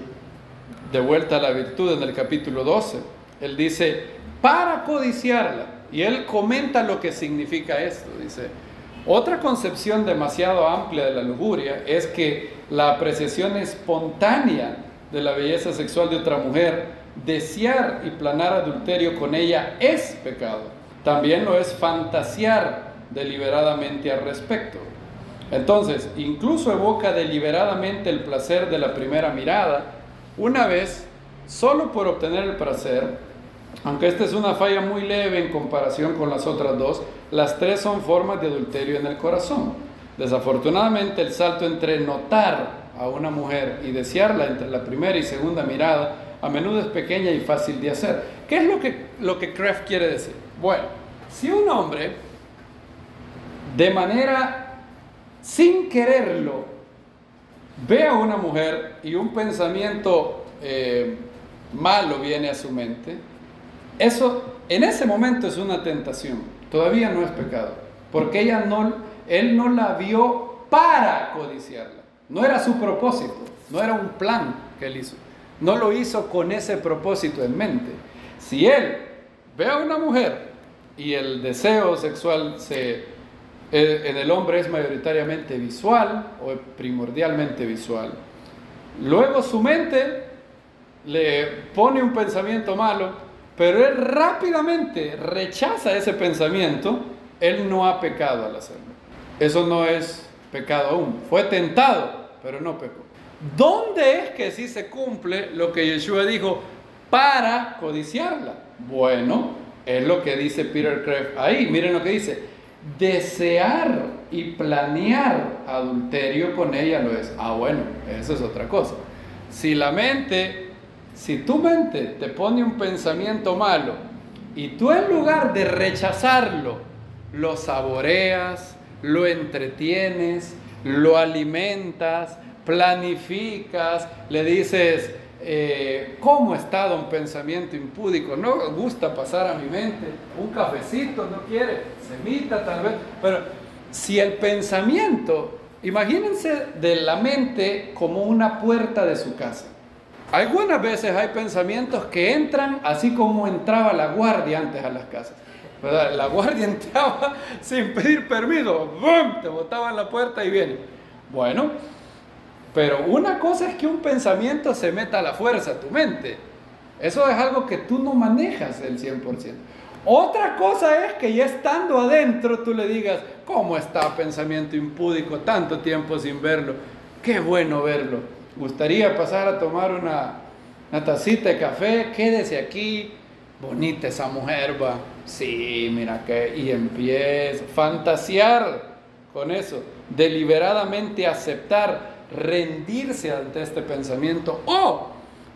de vuelta a la virtud, en el capítulo 12, él dice, para codiciarla, y él comenta lo que significa esto, dice, otra concepción demasiado amplia de la lujuria es que la apreciación espontánea de la belleza sexual de otra mujer, desear y planear adulterio con ella es pecado. También lo es fantasear deliberadamente al respecto. Entonces, incluso evoca deliberadamente el placer de la primera mirada, una vez, solo por obtener el placer, aunque esta es una falla muy leve en comparación con las otras dos, las tres son formas de adulterio en el corazón. Desafortunadamente, el salto entre notar a una mujer y desearla entre la primera y segunda mirada a menudo es pequeña y fácil de hacer. ¿Qué es lo que Kreeft quiere decir? Bueno, si un hombre de manera sin quererlo ve a una mujer y un pensamiento malo viene a su mente, eso en ese momento es una tentación, todavía no es pecado, porque él no la vio para codiciarla, no era su propósito, no era un plan que él hizo, no lo hizo con ese propósito en mente. Si él ve a una mujer y el deseo sexual en el hombre es mayoritariamente visual o primordialmente visual, luego su mente le pone un pensamiento malo, pero él rápidamente rechaza ese pensamiento, él no ha pecado al hacerlo. Eso no es pecado aún. Fue tentado, pero no pecó. ¿Dónde es que sí se cumple lo que Yeshua dijo para codiciarla? Bueno, es lo que dice Peter Kreeft ahí. Miren lo que dice. Desear y planear adulterio con ella lo es. Ah, bueno, eso es otra cosa. Si tu mente te pone un pensamiento malo y tú en lugar de rechazarlo, lo saboreas, lo entretienes, lo alimentas, planificas, le dices, ¿cómo está un pensamiento impúdico? No me gusta pasar a mi mente, un cafecito, no quiere, semita tal vez, pero si el pensamiento, imagínense de la mente como una puerta de su casa. Algunas veces hay pensamientos que entran así como entraba la guardia antes a las casas, ¿verdad? La guardia entraba sin pedir permiso, ¡bum!, te botaban la puerta y viene. Bueno, pero una cosa es que un pensamiento se meta a la fuerza a tu mente. Eso es algo que tú no manejas el 100%. Otra cosa es que ya estando adentro tú le digas, ¿cómo está pensamiento impúdico? Tanto tiempo sin verlo. Qué bueno verlo. Gustaría pasar a tomar una tacita de café. Quédese aquí. Bonita esa mujer, va. Sí, mira que... Y empieza a fantasear con eso. Deliberadamente aceptar, rendirse ante este pensamiento, o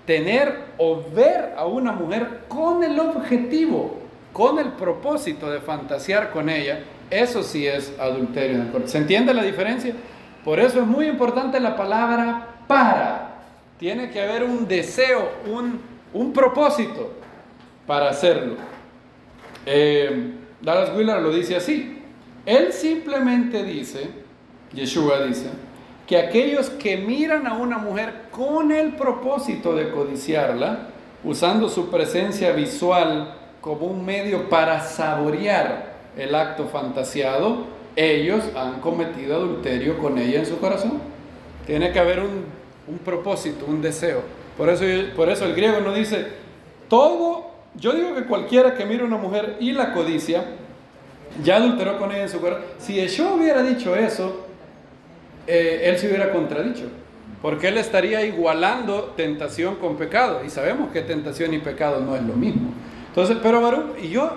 tener o ver a una mujer con el objetivo, con el propósito de fantasear con ella. Eso sí es adulterio. ¿Se entiende la diferencia? Por eso es muy importante la palabra para. Tiene que haber un deseo, un propósito para hacerlo. Dallas Willard lo dice así. Él simplemente dice, Yeshua dice, que aquellos que miran a una mujer con el propósito de codiciarla, usando su presencia visual como un medio para saborear el acto fantasiado, ellos han cometido adulterio con ella en su corazón. Tiene que haber un propósito, un deseo. Por eso el griego no dice todo. Yo digo que cualquiera que mire a una mujer y la codicia, ya adulteró con ella en su corazón. Si yo hubiera dicho eso, él se hubiera contradicho, porque él estaría igualando tentación con pecado, y sabemos que tentación y pecado no es lo mismo. Entonces, pero Baruch, y yo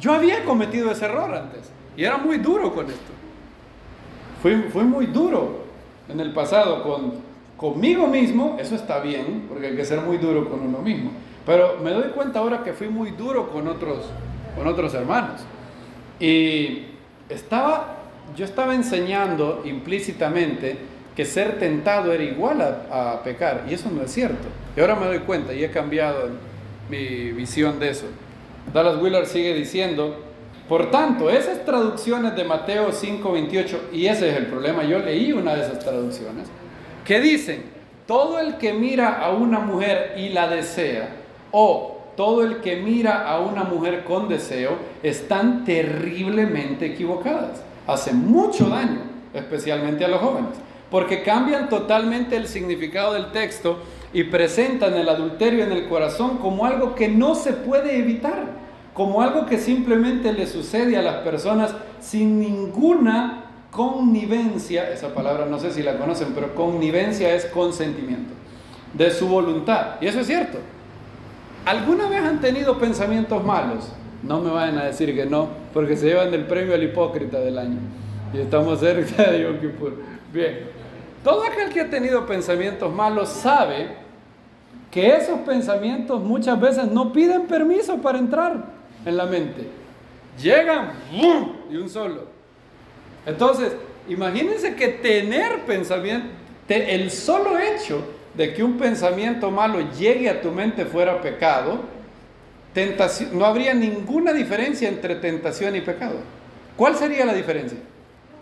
había cometido ese error antes, y era muy duro con esto. Fui muy duro en el pasado conmigo mismo. Eso está bien, porque hay que ser muy duro con uno mismo, pero me doy cuenta ahora que fui muy duro con otros hermanos. Y yo estaba enseñando implícitamente que ser tentado era igual a pecar, y eso no es cierto. Y ahora me doy cuenta y he cambiado mi visión de eso. Dallas Willard sigue diciendo: por tanto, esas traducciones de Mateo 5:28, y ese es el problema, yo leí una de esas traducciones, que dicen: todo el que mira a una mujer y la desea, o todo el que mira a una mujer con deseo, están terriblemente equivocadas. Hace mucho daño, especialmente a los jóvenes, porque cambian totalmente el significado del texto y presentan el adulterio en el corazón como algo que no se puede evitar, como algo que simplemente le sucede a las personas sin ninguna connivencia. Esa palabra no sé si la conocen, pero connivencia es consentimiento de su voluntad, y eso es cierto. ¿Alguna vez han tenido pensamientos malos? No me vayan a decir que no, porque se llevan el premio al hipócrita del año. Y estamos cerca de Yom Kippur. Bien, todo aquel que ha tenido pensamientos malos sabe que esos pensamientos muchas veces no piden permiso para entrar en la mente. Llegan, ¡bum!, y un solo. Entonces, imagínense que tener pensamiento, el solo hecho de que un pensamiento malo llegue a tu mente fuera pecado, tentación, no habría ninguna diferencia entre tentación y pecado. ¿Cuál sería la diferencia?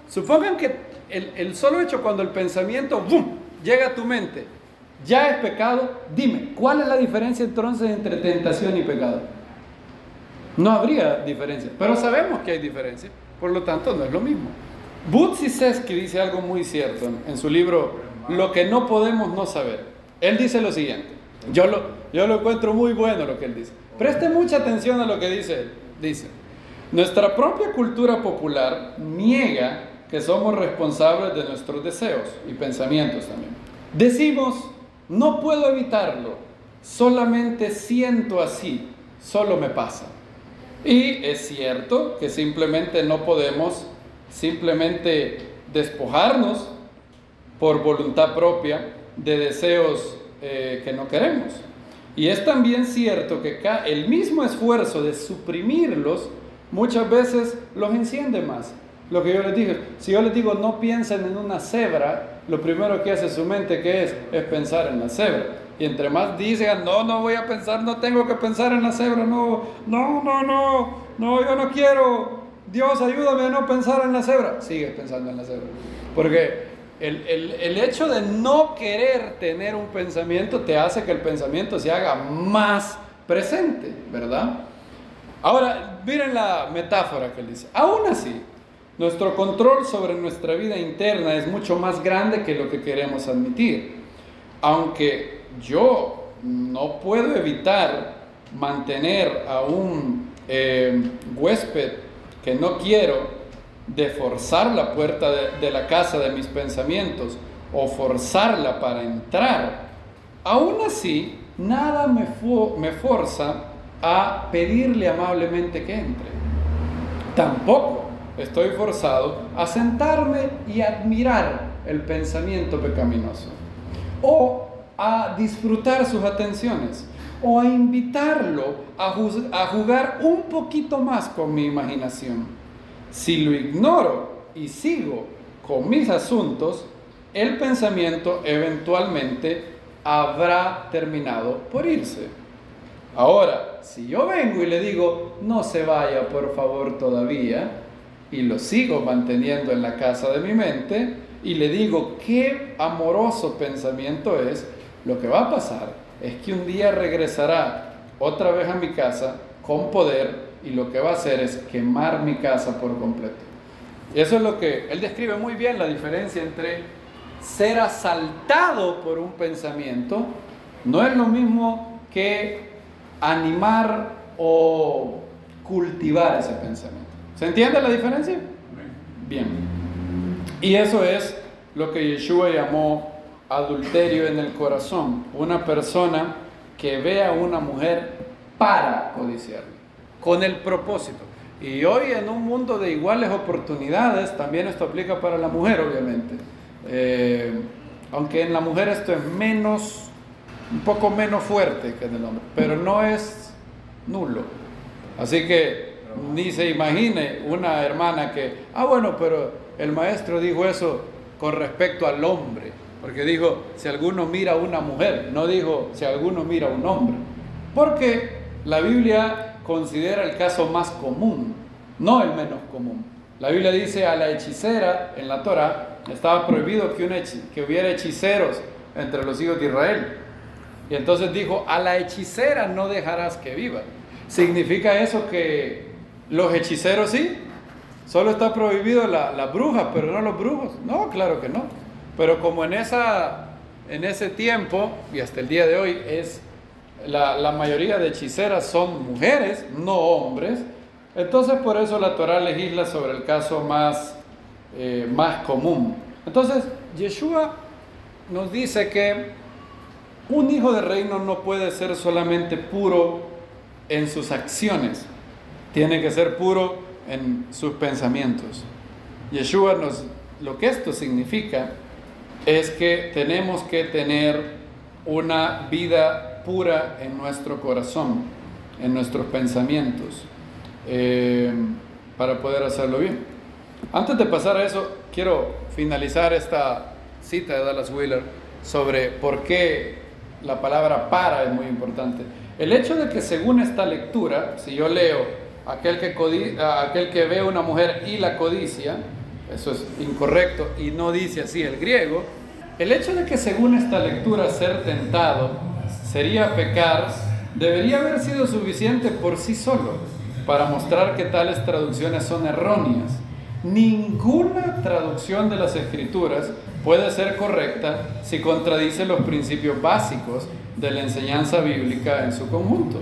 Supongan que el solo hecho cuando el pensamiento ¡bum!, llega a tu mente, ya es pecado. Dime, ¿cuál es la diferencia entonces entre tentación y pecado? No habría diferencia, pero sabemos que hay diferencia, por lo tanto no es lo mismo. Budziszewski dice algo muy cierto en su libro Lo que no podemos no saber. Él dice lo siguiente, yo lo encuentro muy bueno lo que él dice. Preste mucha atención a lo que dice él. Dice: nuestra propia cultura popular niega que somos responsables de nuestros deseos y pensamientos también. Decimos: no puedo evitarlo, solamente siento así, solo me pasa. Y es cierto que simplemente no podemos despojarnos por voluntad propia de deseos que no queremos. Y es también cierto que el mismo esfuerzo de suprimirlos muchas veces los enciende más. Lo que yo les dije, si yo les digo no piensen en una cebra, lo primero que hace su mente ¿qué es? Es pensar en la cebra. Y entre más dicen, no voy a pensar, no tengo que pensar en la cebra, no, yo no quiero, Dios ayúdame a no pensar en la cebra, sigues pensando en la cebra. Porque el hecho de no querer tener un pensamiento te hace que el pensamiento se haga más presente, ¿verdad? Ahora, miren la metáfora que él dice. Aún así, nuestro control sobre nuestra vida interna es mucho más grande que lo que queremos admitir. Aunque yo no puedo evitar mantener a un huésped que no quiero, de forzar la puerta de la casa de mis pensamientos o forzarla para entrar, aún así nada me forza a pedirle amablemente que entre. Tampoco estoy forzado a sentarme y admirar el pensamiento pecaminoso, o a disfrutar sus atenciones, o a invitarlo a jugar un poquito más con mi imaginación. Si lo ignoro y sigo con mis asuntos, el pensamiento eventualmente habrá terminado por irse. Ahora, si yo vengo y le digo, no se vaya por favor todavía, y lo sigo manteniendo en la casa de mi mente, y le digo qué amoroso pensamiento es, lo que va a pasar es que un día regresará otra vez a mi casa con poder, y lo que va a hacer es quemar mi casa por completo. Y eso es lo que él describe muy bien, la diferencia entre ser asaltado por un pensamiento. No es lo mismo que animar o cultivar ese pensamiento. ¿Se entiende la diferencia? Bien. Y eso es lo que Yeshua llamó adulterio en el corazón. Una persona que ve a una mujer para codiciarla, con el propósito. Y hoy, en un mundo de iguales oportunidades, también esto aplica para la mujer, obviamente. Aunque en la mujer esto es un poco menos fuerte que en el hombre, pero no es nulo. Así que ni se imagine una hermana que, bueno, pero el maestro dijo eso con respecto al hombre, porque dijo, si alguno mira a una mujer, no dijo, si alguno mira a un hombre, porque la Biblia considera el caso más común, no el menos común. La Biblia dice a la hechicera en la Torá, estaba prohibido que hubiera hechiceros entre los hijos de Israel. Y entonces dijo, a la hechicera no dejarás que viva. ¿Significa eso que los hechiceros sí? Solo está prohibido la bruja, pero no los brujos. No, claro que no. Pero como en ese tiempo, y hasta el día de hoy, la mayoría de hechiceras son mujeres, no hombres. Entonces por eso la Torá legisla sobre el caso más común. Entonces Yeshua nos dice que un hijo de reino no puede ser solamente puro en sus acciones, tiene que ser puro en sus pensamientos. Yeshua lo que esto significa es que tenemos que tener una vida pura en nuestro corazón, en nuestros pensamientos, para poder hacerlo bien. Antes de pasar a eso, quiero finalizar esta cita de Dallas Willard sobre por qué la palabra para es muy importante. El hecho de que según esta lectura, si yo leo aquel que ve a una mujer y la codicia, eso es incorrecto y no dice así el griego. El hecho de que según esta lectura ser tentado sería pecar, debería haber sido suficiente por sí solo para mostrar que tales traducciones son erróneas. Ninguna traducción de las Escrituras puede ser correcta si contradice los principios básicos de la enseñanza bíblica en su conjunto.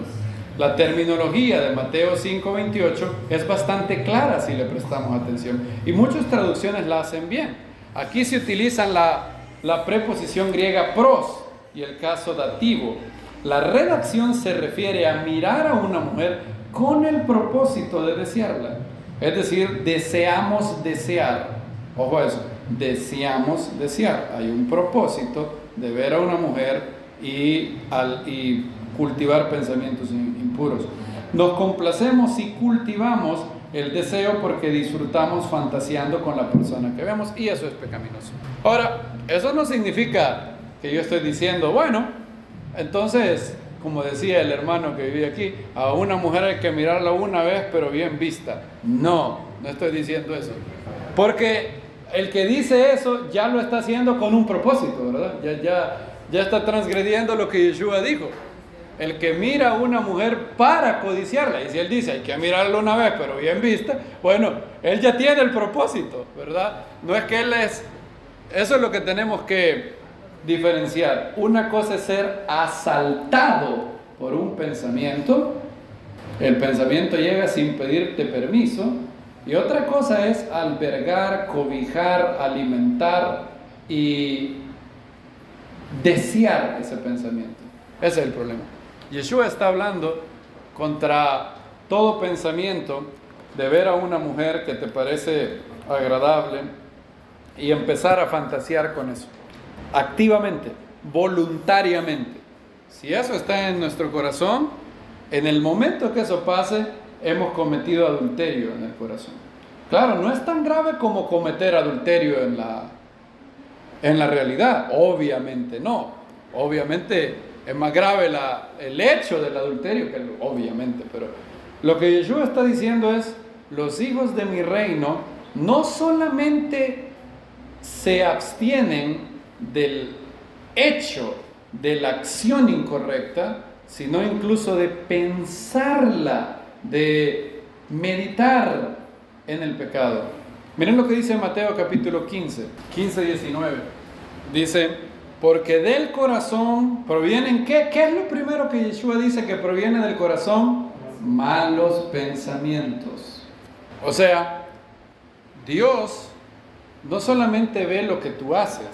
La terminología de Mateo 5:28 es bastante clara si le prestamos atención, y muchas traducciones la hacen bien. Aquí se utilizan la preposición griega pros y el caso dativo. La redacción se refiere a mirar a una mujer con el propósito de desearla. Es decir, deseamos desear. Ojo a eso, deseamos desear. Hay un propósito de ver a una mujer y cultivar pensamientos impuros. Nos complacemos y cultivamos el deseo porque disfrutamos fantaseando con la persona que vemos, y eso es pecaminoso. Ahora, eso no significa que yo estoy diciendo, bueno, entonces, como decía el hermano que vivía aquí, a una mujer hay que mirarla una vez pero bien vista. No estoy diciendo eso, porque el que dice eso ya lo está haciendo con un propósito, ¿verdad? Ya está transgrediendo lo que Yeshua dijo. El que mira a una mujer para codiciarla, y si él dice hay que mirarla una vez pero bien vista, bueno, él ya tiene el propósito, ¿verdad? No es que eso es lo que tenemos que diferenciar. Una cosa es ser asaltado por un pensamiento, el pensamiento llega sin pedirte permiso, y otra cosa es albergar, cobijar, alimentar y desear ese pensamiento. Ese es el problema. Yeshua está hablando contra todo pensamiento de ver a una mujer que te parece agradable y empezar a fantasear con eso, activamente, voluntariamente. Si eso está en nuestro corazón, en el momento que eso pase, hemos cometido adulterio en el corazón. Claro, no es tan grave como cometer adulterio en la realidad, obviamente no. Obviamente es más grave el hecho del adulterio obviamente, pero lo que Yeshua está diciendo es, los hijos de mi reino no solamente se abstienen del hecho de la acción incorrecta, sino incluso de pensarla, de meditar en el pecado. Miren lo que dice Mateo capítulo 15, 19. Dice, porque del corazón provienen, ¿qué es lo primero que Yeshua dice que proviene del corazón? Malos pensamientos. O sea, Dios no solamente ve lo que tú haces,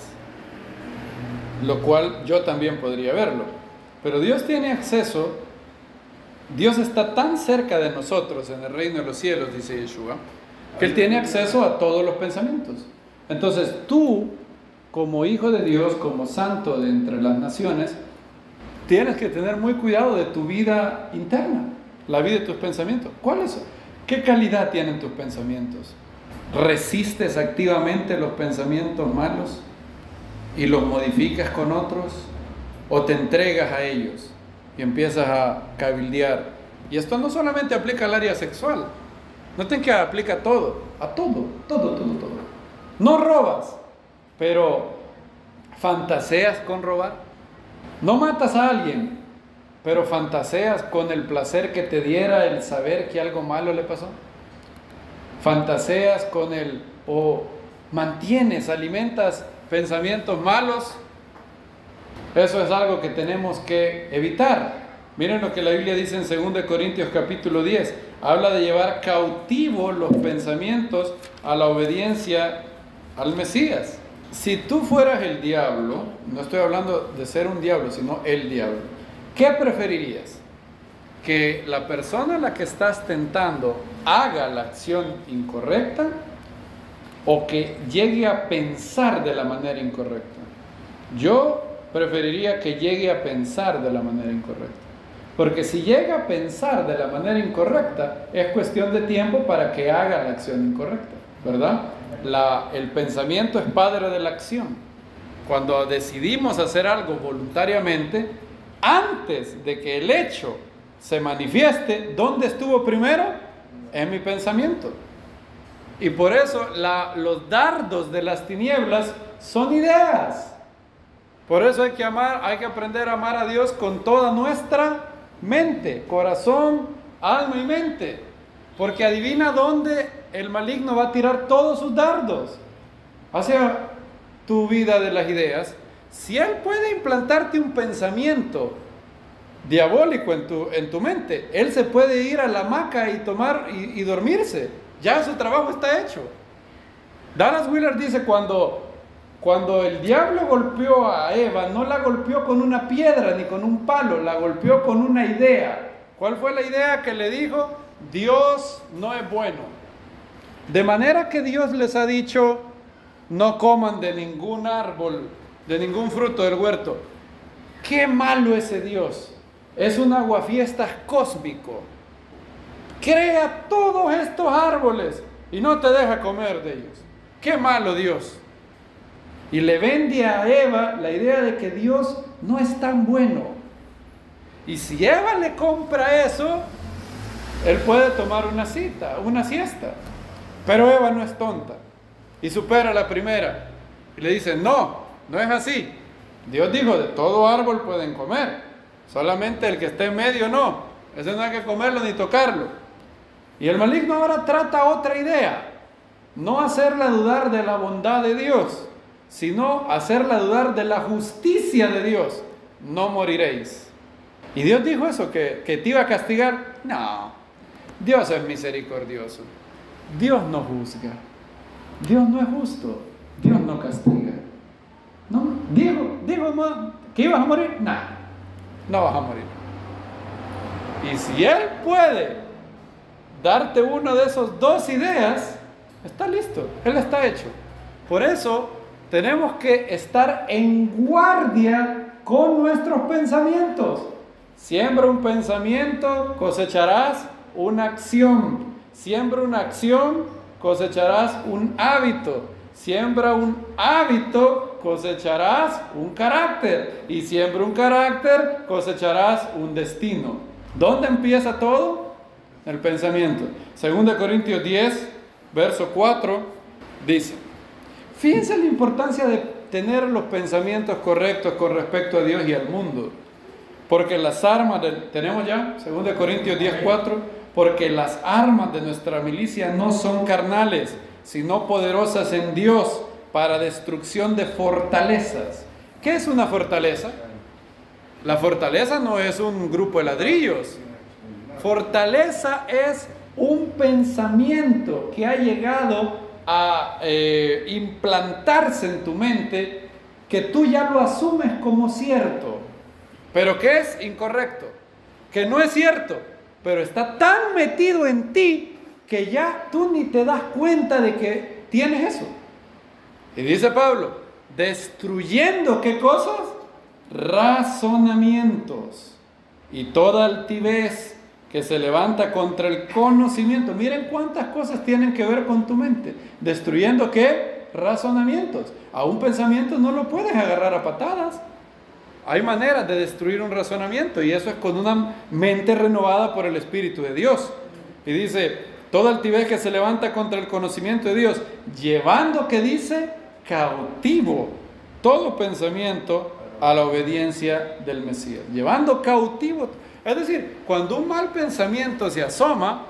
lo cual yo también podría verlo, pero Dios tiene acceso, Dios está tan cerca de nosotros en el reino de los cielos, dice Yeshua, que Él tiene acceso a todos los pensamientos. Entonces tú, como hijo de Dios, como santo de entre las naciones, tienes que tener muy cuidado de tu vida interna, la vida de tus pensamientos. ¿Qué calidad tienen tus pensamientos? ¿Resistes activamente los pensamientos malos y los modificas con otros? ¿O te entregas a ellos y empiezas a cabildear? Y esto no solamente aplica al área sexual. Noten que aplica a todo. No robas, pero fantaseas con robar. No matas a alguien, pero fantaseas con el placer que te diera el saber que algo malo le pasó. Fantaseas con o mantienes, alimentas pensamientos malos. Eso es algo que tenemos que evitar. Miren lo que la Biblia dice en 2 Corintios capítulo 10. Habla de llevar cautivos los pensamientos a la obediencia al Mesías. Si tú fueras el diablo, no estoy hablando de ser un diablo, sino el diablo, ¿qué preferirías? ¿Que la persona a la que estás tentando haga la acción incorrecta o que llegue a pensar de la manera incorrecta? Yo preferiría que llegue a pensar de la manera incorrecta. Porque si llega a pensar de la manera incorrecta, es cuestión de tiempo para que haga la acción incorrecta, ¿verdad? El pensamiento es padre de la acción. Cuando decidimos hacer algo voluntariamente, antes de que el hecho se manifieste, ¿dónde estuvo primero? En mi pensamiento. Y por eso los dardos de las tinieblas son ideas. Por eso hay que aprender a amar a Dios con toda nuestra mente, corazón, alma y mente. Porque adivina dónde el maligno va a tirar todos sus dardos. Hacia tu vida de las ideas. Si él puede implantarte un pensamiento diabólico en tu mente, él se puede ir a la hamaca y tomar y dormirse. Ya su trabajo está hecho. Dallas Willard dice cuando el diablo golpeó a Eva, no la golpeó con una piedra ni con un palo, la golpeó con una idea. ¿Cuál fue la idea que le dijo? Dios no es bueno. De manera que Dios les ha dicho, no coman de ningún árbol, de ningún fruto del huerto. ¡Qué malo ese Dios! Es un aguafiestas cósmico. Crea todos estos árboles y no te deja comer de ellos. ¡Qué malo Dios! Y le vende a Eva la idea de que Dios no es tan bueno. Y si Eva le compra eso, él puede tomar una siesta. Pero Eva no es tonta y supera la primera. Y le dice, no es así. Dios dijo, de todo árbol pueden comer. Solamente el que esté en medio no. Ese no hay que comerlo ni tocarlo. Y el maligno ahora trata otra idea. No hacerla dudar de la bondad de Dios, sino hacerla dudar de la justicia de Dios. No moriréis. Y Dios dijo eso, que te iba a castigar. No, Dios es misericordioso. Dios no juzga. Dios no es justo. Dios no castiga. No, dijo que ibas a morir. No vas a morir. Y si Él puede darte una de esas dos ideas, está listo. Él está hecho. Por eso tenemos que estar en guardia con nuestros pensamientos. Siembra un pensamiento, cosecharás una acción. Siembra una acción, cosecharás un hábito. Siembra un hábito, cosecharás un carácter. Y siembra un carácter, cosecharás un destino. ¿Dónde empieza todo? El pensamiento. 2 Corintios 10, verso 4, dice: fíjense la importancia de tener los pensamientos correctos con respecto a Dios y al mundo. Porque las armas, tenemos ya, 2 Corintios 10, 4, porque las armas de nuestra milicia no son carnales, sino poderosas en Dios para destrucción de fortalezas. ¿Qué es una fortaleza? La fortaleza no es un grupo de ladrillos. Fortaleza es un pensamiento que ha llegado a implantarse en tu mente, que tú ya lo asumes como cierto, pero que es incorrecto, que no es cierto, pero está tan metido en ti que ya tú ni te das cuenta de que tienes eso. Y dice Pablo, destruyendo ¿qué cosas? Razonamientos y toda altivez que se levanta contra el conocimiento. Miren cuántas cosas tienen que ver con tu mente. Destruyendo ¿qué? Razonamientos. A un pensamiento no lo puedes agarrar a patadas. Hay maneras de destruir un razonamiento, y eso es con una mente renovada por el Espíritu de Dios. Y dice, toda altivez que se levanta contra el conocimiento de Dios, llevando, ¿qué dice? Cautivo todo pensamiento a la obediencia del Mesías. Llevando cautivo. Es decir, cuando un mal pensamiento se asoma,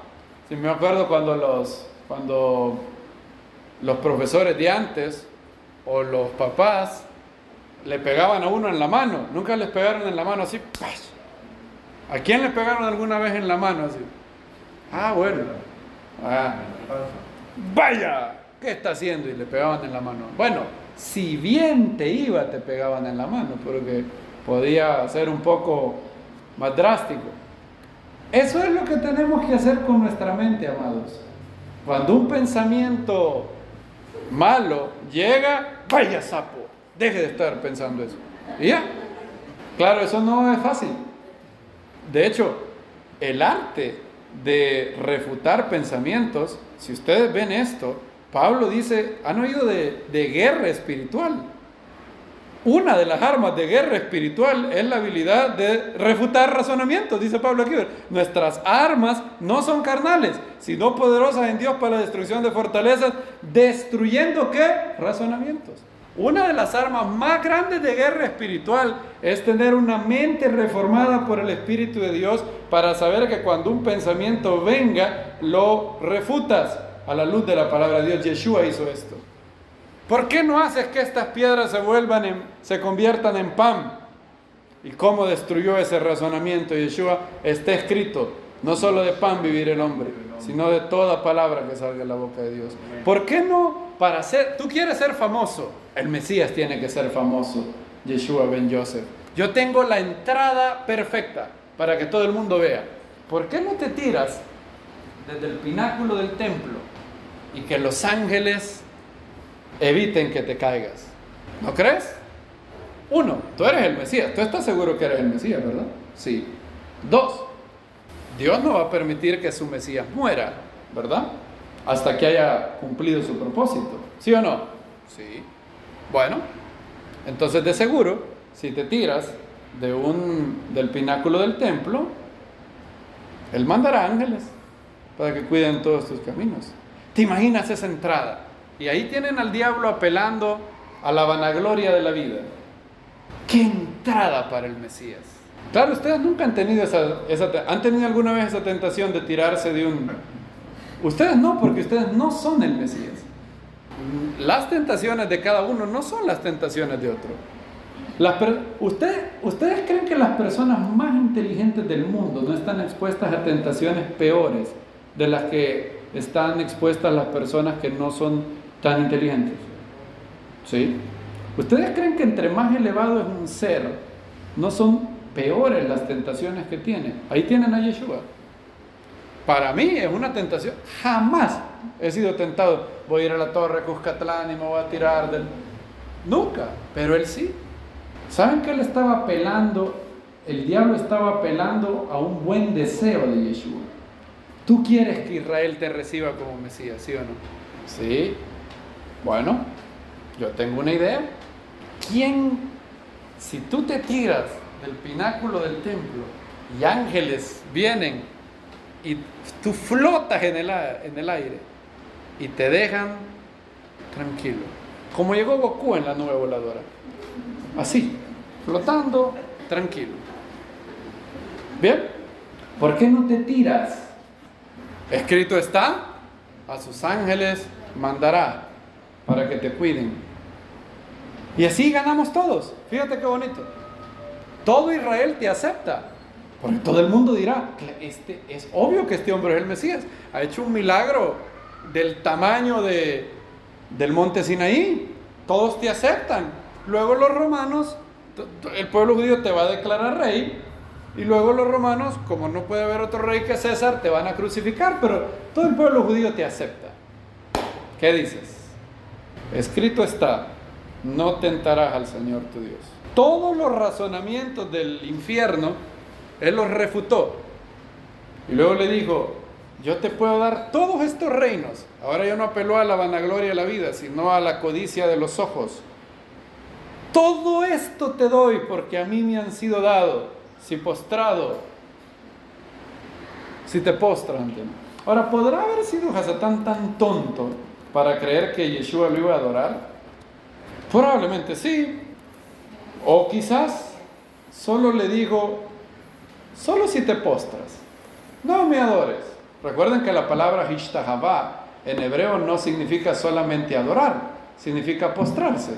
si me acuerdo cuando los profesores de antes o los papás le pegaban a uno en la mano. Nunca les pegaron en la mano así. ¡Pah! ¿A quién le pegaron alguna vez en la mano así? Ah, bueno. ¡Vaya! ¿Qué está haciendo? Y le pegaban en la mano. Bueno, si bien te iba, te pegaban en la mano, porque podía ser un poco más drástico. Eso es lo que tenemos que hacer con nuestra mente, amados. Cuando un pensamiento malo llega, ¡vaya sapo! Deje de estar pensando eso. ¿Y ya? Claro, eso no es fácil. De hecho, el arte de refutar pensamientos, si ustedes ven esto, Pablo dice, ¿han oído de guerra espiritual? Una de las armas de guerra espiritual es la habilidad de refutar razonamientos, dice Pablo aquí. Nuestras armas no son carnales, sino poderosas en Dios para la destrucción de fortalezas, destruyendo ¿qué? Razonamientos. Una de las armas más grandes de guerra espiritual es tener una mente reformada por el Espíritu de Dios para saber que cuando un pensamiento venga, lo refutas a la luz de la palabra de Dios. Yeshua hizo esto. ¿Por qué no haces que estas piedras se conviertan en pan? ¿Y cómo destruyó ese razonamiento? Yeshua, está escrito, no solo de pan vivir el hombre, sino de toda palabra que salga de la boca de Dios. ¿Por qué no? Tú quieres ser famoso, el Mesías tiene que ser famoso, Yeshua ben Yosef. Yo tengo la entrada perfecta para que todo el mundo vea. ¿Por qué no te tiras desde el pináculo del templo y que los ángeles eviten que te caigas? ¿No crees? Uno, tú eres el Mesías. Tú estás seguro que eres el Mesías, ¿verdad? Sí. Dos, Dios no va a permitir que su Mesías muera, ¿verdad? Hasta que haya cumplido su propósito. ¿Sí o no? Sí. Bueno, entonces de seguro, si te tiras del pináculo del templo, Él mandará ángeles para que cuiden todos tus caminos. ¿Te imaginas esa entrada? Y ahí tienen al diablo apelando a la vanagloria de la vida. ¡Qué entrada para el Mesías! Claro, ustedes nunca han tenido ¿han tenido alguna vez esa tentación de tirarse de un... Ustedes no, porque ustedes no son el Mesías. Las tentaciones de cada uno no son las tentaciones de otro. ¿Ustedes creen que las personas más inteligentes del mundo no están expuestas a tentaciones peores de las que están expuestas las personas que no son tan inteligentes? ¿Sí? ¿Ustedes creen que entre más elevado es un ser, no son peores las tentaciones que tiene? Ahí tienen a Yeshua. Para mí es una tentación. Jamás he sido tentado. Voy a ir a la torre Cuscatlán y me voy a tirar del... Nunca, pero él sí. ¿Saben que él estaba apelando? El diablo estaba apelando a un buen deseo de Yeshua. ¿Tú quieres que Israel te reciba como Mesías, sí o no? Sí. Bueno, yo tengo una idea. Si tú te tiras del pináculo del templo y ángeles vienen y tú flotas en el aire y te dejan tranquilo, como llegó Goku en la nube voladora, así, flotando, tranquilo. ¿Bien? ¿Por qué no te tiras? Escrito está, a sus ángeles mandará para que te cuiden. Y así ganamos todos. Fíjate qué bonito. Todo Israel te acepta. Porque todo el mundo dirá, es obvio que este hombre es el Mesías. Ha hecho un milagro del tamaño del monte Sinaí. Todos te aceptan. Luego los romanos, el pueblo judío te va a declarar rey. Y luego los romanos, como no puede haber otro rey que César, te van a crucificar. Pero todo el pueblo judío te acepta. ¿Qué dices? Escrito está, no tentarás al Señor tu Dios. Todos los razonamientos del infierno, él los refutó. Y luego le dijo, yo te puedo dar todos estos reinos. Ahora ya no apeló a la vanagloria de la vida, sino a la codicia de los ojos. Todo esto te doy porque a mí me han sido dados. Si te postras ante mí. Ahora, ¿podrá haber sido Hasatán tan tonto para creer que Yeshua lo iba a adorar? Probablemente sí. O quizás solo le dijo, solo si te postras, no me adores. Recuerden que la palabra Hishtahavá en hebreo no significa solamente adorar, significa postrarse.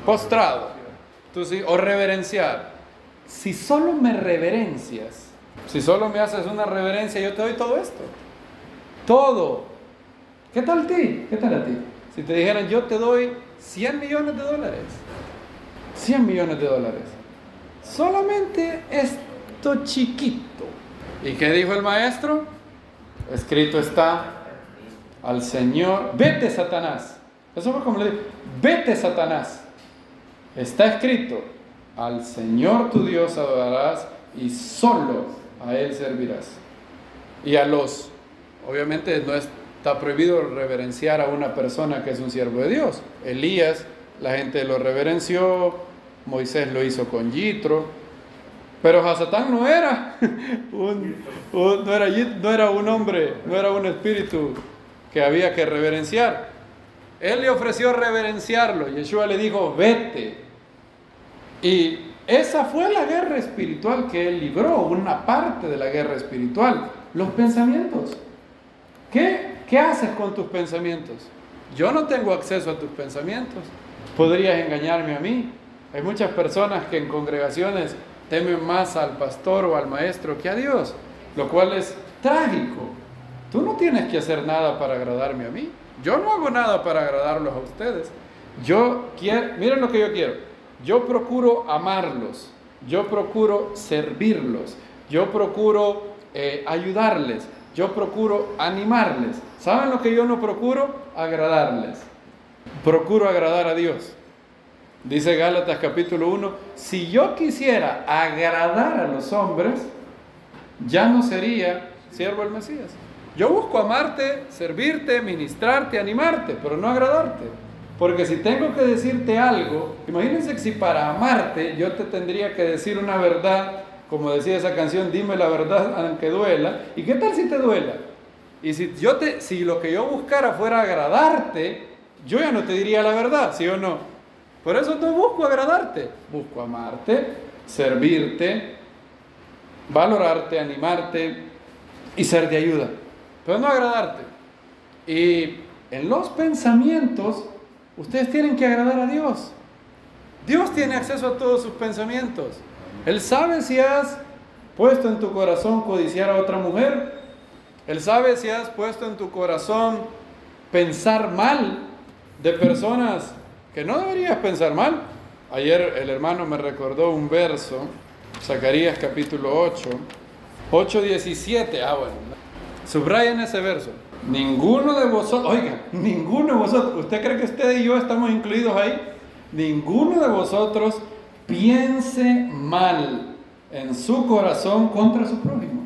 Postrado. Tú sí, o reverenciar. Si solo me reverencias, si solo me haces una reverencia, yo te doy todo esto. Todo. ¿Qué tal a ti? ¿Qué tal a ti? Si te dijeran, yo te doy $100 millones. 100 millones de dólares. Solamente esto chiquito. ¿Y qué dijo el maestro? Escrito está, al Señor, vete Satanás. Eso fue como le dijo, vete Satanás. Está escrito, al Señor tu Dios adorarás y solo a Él servirás. Y obviamente no está prohibido reverenciar a una persona que es un siervo de Dios. Elías, la gente lo reverenció, Moisés lo hizo con Yitro, pero Hasatán no era no era un hombre, no era un espíritu que había que reverenciar. Él le ofreció reverenciarlo, Yeshua le dijo, vete. Y esa fue la guerra espiritual que él libró, una parte de la guerra espiritual, los pensamientos. ¿Qué haces con tus pensamientos? Yo no tengo acceso a tus pensamientos. Podrías engañarme a mí. Hay muchas personas que en congregaciones temen más al pastor o al maestro que a Dios, lo cual es trágico. Tú no tienes que hacer nada para agradarme a mí. Yo no hago nada para agradarlos a ustedes. Miren lo que yo quiero. Yo procuro amarlos, yo procuro servirlos, yo procuro ayudarles, yo procuro animarles. ¿Saben lo que yo no procuro? Agradarles. Procuro agradar a Dios. Dice Gálatas capítulo 1, si yo quisiera agradar a los hombres, ya no sería siervo del Mesías. Yo busco amarte, servirte, ministrarte, animarte, pero no agradarte. Porque si tengo que decirte algo, imagínense que si para amarte yo te tendría que decir una verdad, como decía esa canción, dime la verdad aunque duela. ¿Y qué tal si te duela? Y si lo que yo buscara fuera agradarte, yo ya no te diría la verdad, ¿sí o no? Por eso no busco agradarte, busco amarte, servirte, valorarte, animarte y ser de ayuda, pero no agradarte. Y en los pensamientos, ustedes tienen que agradar a Dios. Dios tiene acceso a todos sus pensamientos. Él sabe si has puesto en tu corazón codiciar a otra mujer. Él sabe si has puesto en tu corazón pensar mal de personas que no deberías pensar mal. Ayer el hermano me recordó un verso, Zacarías capítulo 8:17. Bueno, subrayen ese verso. Ninguno de vosotros, ¿usted cree que usted y yo estamos incluidos ahí? Ninguno de vosotros piense mal en su corazón contra su prójimo.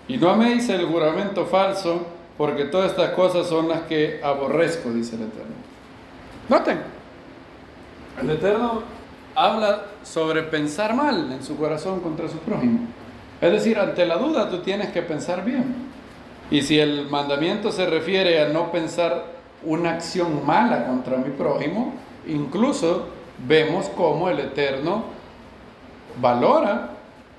Y no améis el juramento falso, porque todas estas cosas son las que aborrezco, dice el Eterno. Noten, el Eterno habla sobre pensar mal en su corazón contra su prójimo. Es decir, ante la duda tú tienes que pensar bien. Y si el mandamiento se refiere a no pensar una acción mala contra mi prójimo, incluso vemos cómo el Eterno valora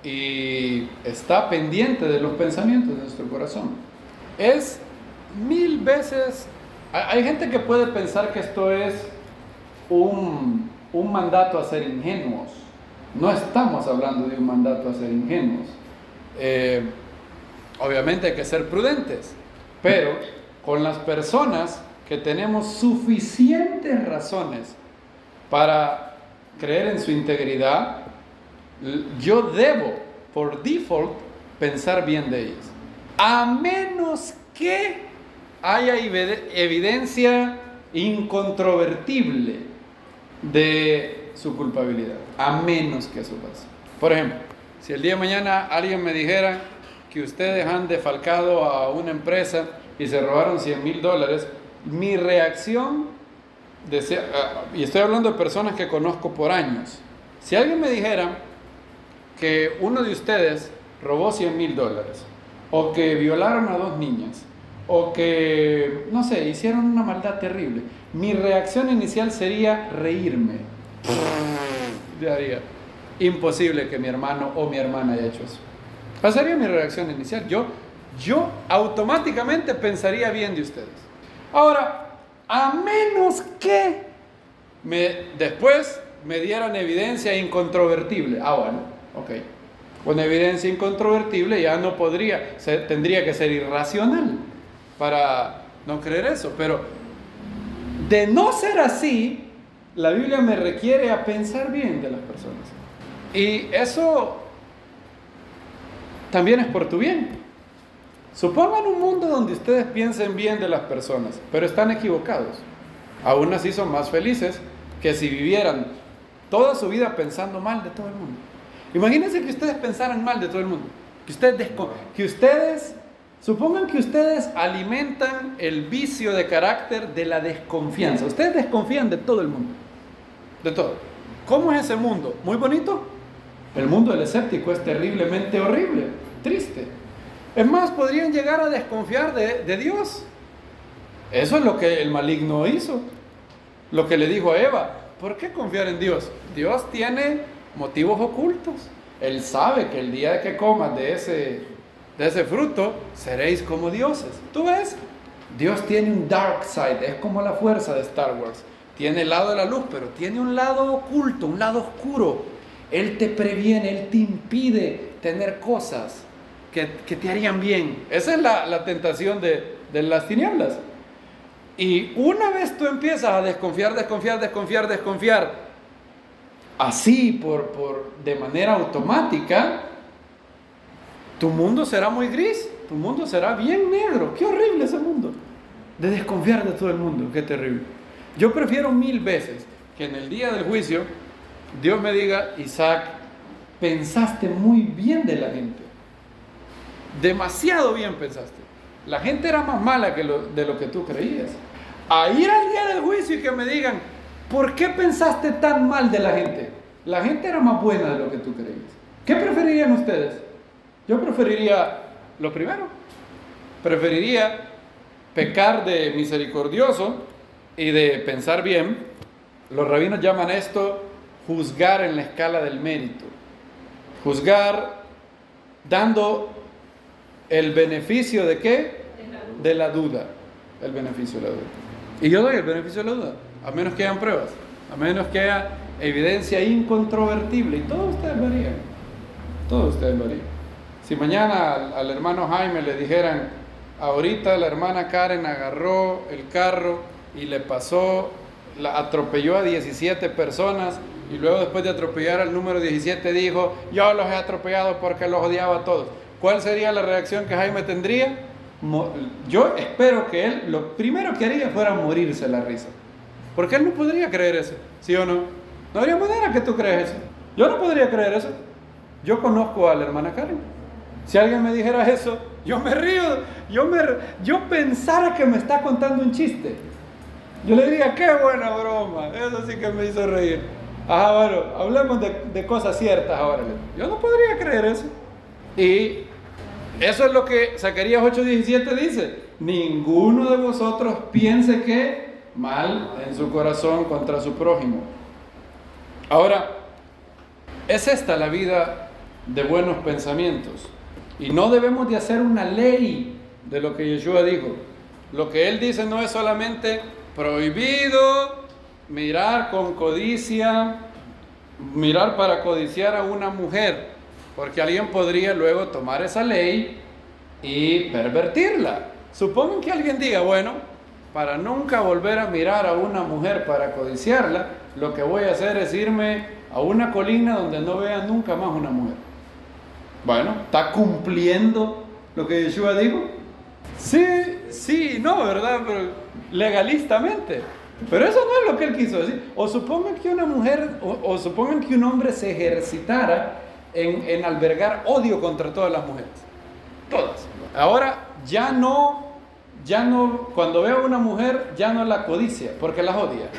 y está pendiente de los pensamientos de nuestro corazón. Es 1000 veces Hay gente que puede pensar que esto es un mandato a ser ingenuos. No estamos hablando de un mandato a ser ingenuos. Obviamente hay que ser prudentes, pero con las personas que tenemos suficientes razones para creer en su integridad, yo debo, por default, pensar bien de ellos. A menos que haya evidencia incontrovertible de su culpabilidad. A menos que eso pase. Por ejemplo, si el día de mañana alguien me dijera que ustedes han defalcado a una empresa y se robaron $100,000, mi reacción, y estoy hablando de personas que conozco por años, si alguien me dijera que uno de ustedes robó $100,000, o que violaron a 2 niñas, o que, no sé, hicieron una maldad terrible, mi reacción inicial sería reírme. Ya diría, imposible que mi hermano o mi hermana haya hecho eso. Esa sería mi reacción inicial. Yo automáticamente pensaría bien de ustedes. Ahora, a menos que después me dieran evidencia incontrovertible. Bueno, ok. Con evidencia incontrovertible ya no podría, tendría que ser irracional para no creer eso. Pero de no ser así, la Biblia me requiere a pensar bien de las personas. Y eso también es por tu bien. Supongan un mundo donde ustedes piensen bien de las personas, pero están equivocados. Aún así son más felices que si vivieran toda su vida pensando mal de todo el mundo. Imagínense que ustedes pensaran mal de todo el mundo. Supongan que ustedes alimentan el vicio de carácter de la desconfianza. Ustedes desconfían de todo el mundo. De todo. ¿Cómo es ese mundo? ¿Muy bonito? El mundo del escéptico es terriblemente horrible, triste. Es más, podrían llegar a desconfiar de Dios. Eso es lo que el maligno hizo. Lo que le dijo a Eva: ¿por qué confiar en Dios? Dios tiene motivos ocultos. Él sabe que el día que comas de ese fruto, seréis como dioses. ¿Tú ves? Dios tiene un dark side, es como la fuerza de Star Wars. Tiene el lado de la luz, pero tiene un lado oculto, un lado oscuro. Él te previene, Él te impide tener cosas que te harían bien. Esa es la tentación de las tinieblas. Y una vez tú empiezas a desconfiar, así de manera automática, tu mundo será muy gris, tu mundo será bien negro. Qué horrible ese mundo, de desconfiar de todo el mundo, qué terrible. Yo prefiero 1000 veces que en el día del juicio Dios me diga: Isaac, pensaste muy bien de la gente, demasiado bien pensaste. La gente era más mala de lo que tú creías. A ir al día del juicio y que me digan: ¿por qué pensaste tan mal de la gente? La gente era más buena de lo que tú creías. ¿Qué preferirían ustedes? Yo preferiría lo primero. Preferiría pecar de misericordioso y de pensar bien. Los rabinos llaman esto juzgar en la escala del mérito. Juzgar dando el beneficio de ¿qué? De la duda. El beneficio de la duda. Y yo doy el beneficio de la duda, a menos que hayan pruebas, a menos que haya evidencia incontrovertible. Y todos ustedes lo harían. Todos ustedes lo harían. Si mañana al hermano Jaime le dijeran: ahorita la hermana Karen agarró el carro y le pasó, atropelló a 17 personas, y luego después de atropellar al número 17 dijo: yo los he atropellado porque los odiaba a todos, ¿cuál sería la reacción que Jaime tendría? Yo espero que él lo primero que haría fuera morirse la risa, porque él no podría creer eso, ¿sí o no? No habría manera que tú creas eso. Yo no podría creer eso. Yo conozco a la hermana Karen. Si alguien me dijera eso, yo me río, yo pensara que me está contando un chiste. Yo le diría: qué buena broma, eso sí que me hizo reír. Bueno, hablemos de cosas ciertas ahora. Yo no podría creer eso. Y eso es lo que Zacarías 8:17 dice: ninguno de vosotros piense que mal en su corazón contra su prójimo. Ahora, es esta la vida de buenos pensamientos. Y no debemos de hacer una ley de lo que Yeshua dijo. lo que él dice no es solamente prohibido mirar con codicia, mirar para codiciar a una mujer, porque alguien podría luego tomar esa ley y pervertirla. Supongan que alguien diga, bueno, para nunca volver a mirar a una mujer para codiciarla, lo que voy a hacer es irme a una colina donde no vea nunca más una mujer. Bueno, ¿está cumpliendo lo que Yeshua dijo? Sí, no, ¿verdad? Pero legalistamente. Pero eso no es lo que él quiso decir. O supongan que una mujer, o supongan que un hombre se ejercitara en albergar odio contra todas las mujeres. Todas. Ahora ya no, cuando veo a una mujer, ya no la codicia, porque las odia.